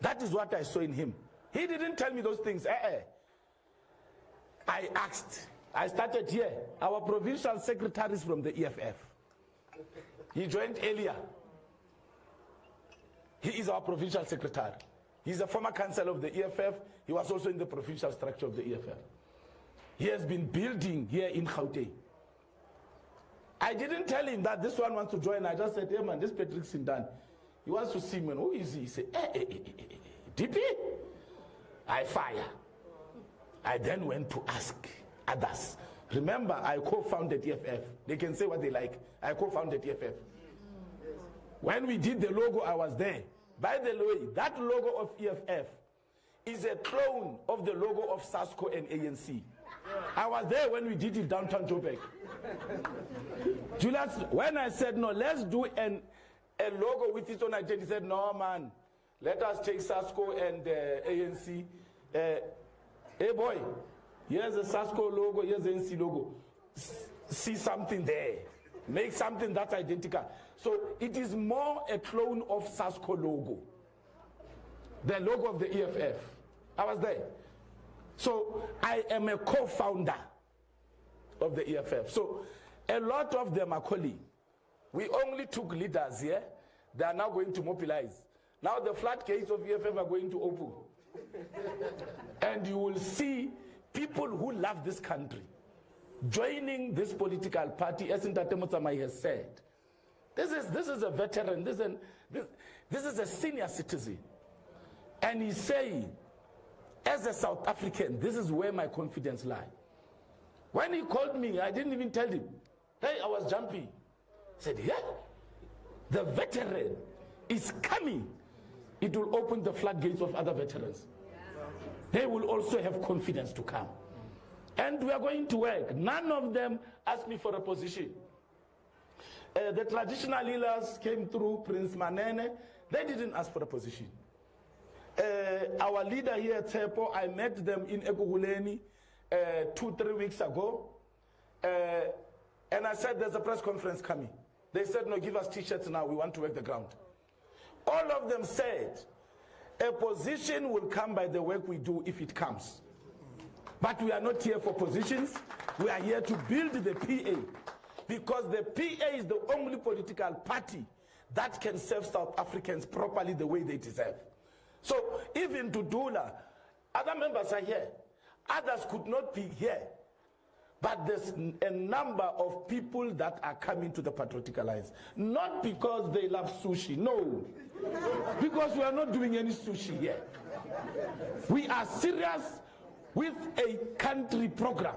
That is what I saw in him. He didn't tell me those things. I asked. I started here. Our provincial secretary is from the EFF. He joined earlier. He is our provincial secretary. He's a former councillor of the EFF. He was also in the provincial structure of the EFF. He has been building here in Gauteng. I didn't tell him that this one wants to join. I just said, hey man, this Patrick Sindani, he wants to see me. Who is he? He said, DP? I fire. I then went to ask others. Remember, I co-founded EFF. They can say what they like. I co-founded EFF. When we did the logo, I was there. By the way, that logo of EFF is a clone of the logo of SASCO and ANC. I was there when we did it downtown Joburg. Julius, when I said, no, let's do a logo with its own identity, he said, no, man, let us take SASCO and ANC. Hey, boy, here's the SASCO logo, here's the ANC logo. See something there. Make something that's identical. So it is more a clone of SASCO logo. The logo of the EFF. I was there. So I am a co-founder of the EFF. So a lot of them are colleagues. We only took leaders here. They are now going to mobilize. Now the floodgates of EFF are going to open. And you will see people who love this country joining this political party, as Ntate Motsamai has said. This is a veteran. This is a senior citizen. And he's saying, as a South African, this is where my confidence lies. When he called me, I didn't even tell him. Hey, I was jumping. He said, yeah, the veteran is coming. It will open the floodgates of other veterans. They will also have confidence to come. And we are going to work. None of them asked me for a position. The traditional healers came through, Prince Manene. They didn't ask for a position. Our leader here, Tsepo, I met them in Ekurhuleni 2-3 weeks ago. And I said, there's a press conference coming. They said, no, give us t-shirts now. We want to work the ground. All of them said, a position will come by the work we do if it comes. But we are not here for positions. We are here to build the PA. Because the PA is the only political party that can serve South Africans properly the way they deserve. So even Dudula, other members are here. Others could not be here. But there's a number of people that are coming to the Patriotic Alliance. Not because they love sushi, no. Because we are not doing any sushi here. We are serious with a country program.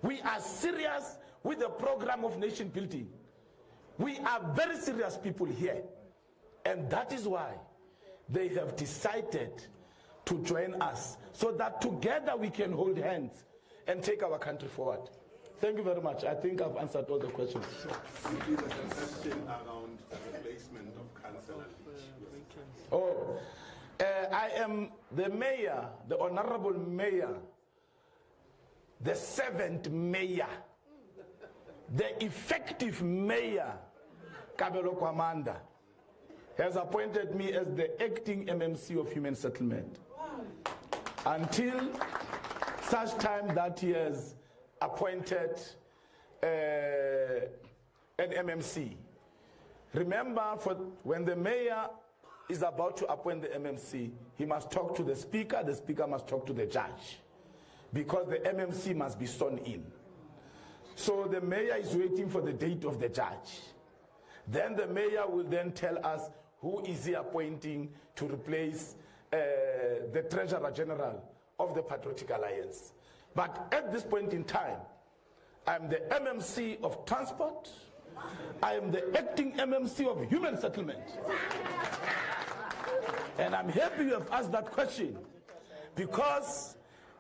We are serious with the program of nation building. We are very serious people here. And that is why they have decided to join us, so that together we can hold hands and take our country forward. Thank you very much. I think I've answered all the questions. Maybe there's a question around replacement of councillors. Oh, I am the mayor, the honorable mayor, the 7th mayor, the effective mayor, Kabelo Kwamanda, has appointed me as the acting MMC of Human Settlement. Until such time that he has appointed an MMC. Remember, when the mayor is about to appoint the MMC, he must talk to the speaker must talk to the judge, because the MMC must be sworn in. So the mayor is waiting for the date of the judge. Then the mayor will then tell us who is he appointing to replace the Treasurer General of the Patriotic Alliance. But at this point in time, I'm the MMC of Transport. I am the acting MMC of Human Settlement. And I'm happy you have asked that question, because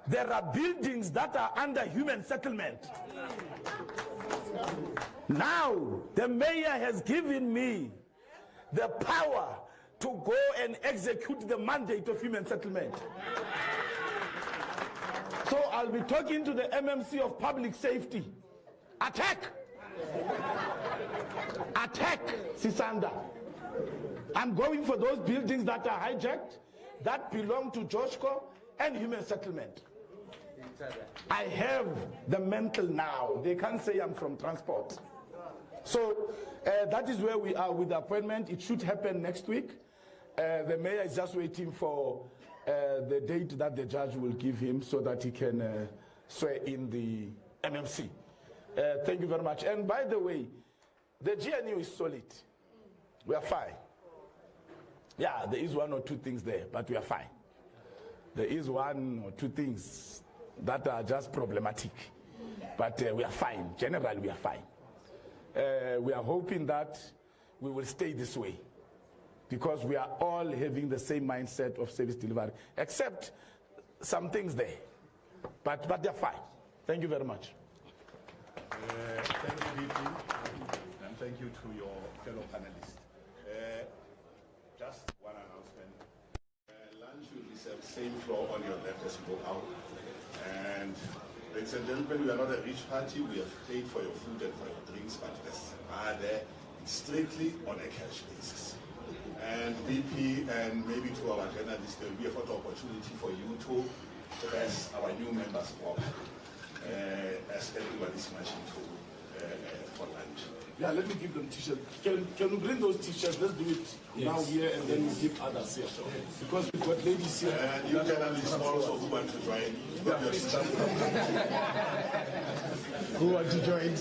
there are buildings that are under human settlement. Now, the mayor has given me the power to go and execute the mandate of human settlement. So I'll be talking to the MMC of Public Safety. Attack! Attack, Sisanda. I'm going for those buildings that are hijacked, that belong to Joshko and human settlement. I have the mental now. They can't say I'm from Transport. So that is where we are with the appointment. It should happen next week. The mayor is just waiting for the date that the judge will give him so that he can swear in the MMC. Thank you very much. And by the way, the GNU is solid. We are fine. Yeah, there is one or two things there, but we are fine. There is one or two things that are just problematic, but we are fine. Generally, we are fine. We are hoping that we will stay this way, because we are all having the same mindset of service delivery, except some things there. But they're fine. Thank you very much. Thank you, VP, and thank you to your fellow panelists. Just one announcement. Lunch will be served same floor on your left as you go out. And ladies and gentlemen, we are not a rich party. We have paid for your food and for your drinks, but there's a bar there. It's strictly on a cash basis. And VP and maybe to our journalists, there will be a photo opportunity for you to address our new members of as everybody's marching for lunch. Yeah, let me give them t-shirts. Can we bring those t-shirts? Let's do it now here, and then we give others here. Because we've got ladies here. And you journalists also who want to join. Who want to join?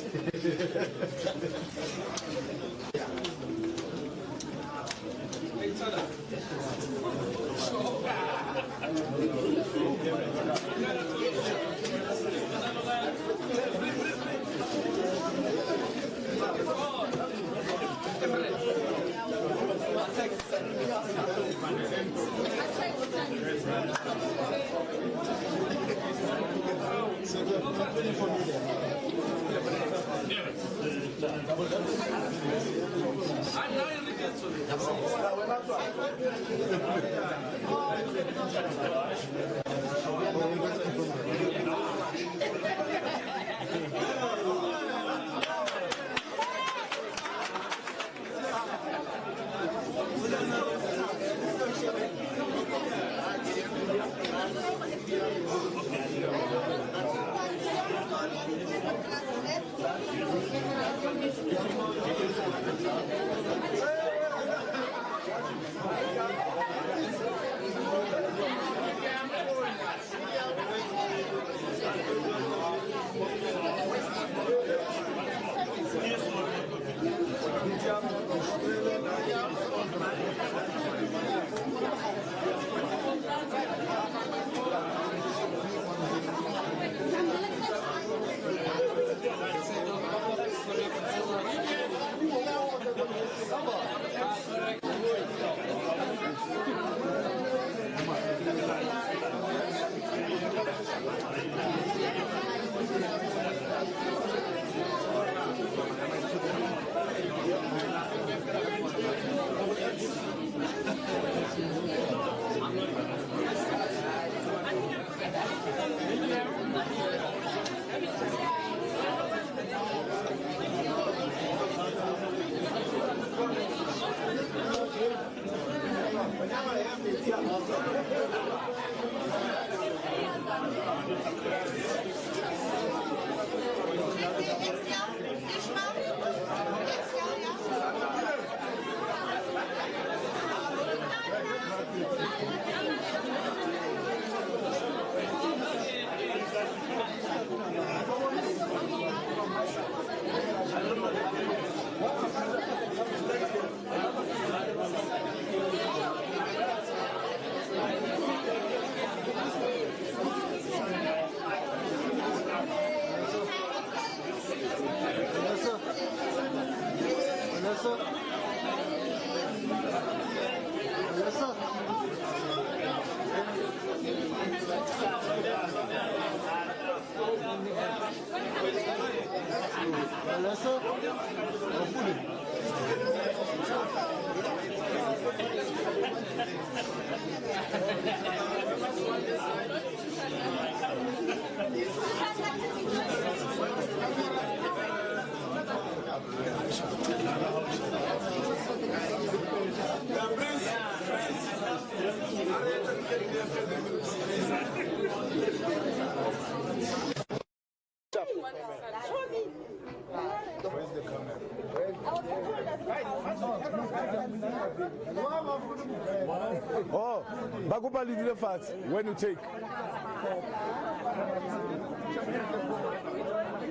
Oh, Bakupali do the fast when you take.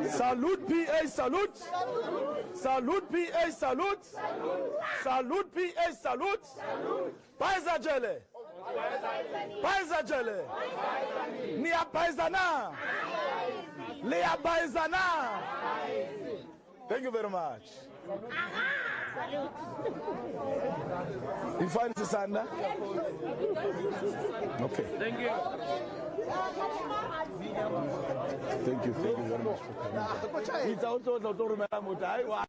Salute PA, salute. Salute PA, salute. Salute PA, salute. Paisa jele. Paisa jele. Nia paisana. Lea paisana. Thank you very much. You find Sisanda? Okay. Thank you. Thank you very much for coming. It's also not to remember.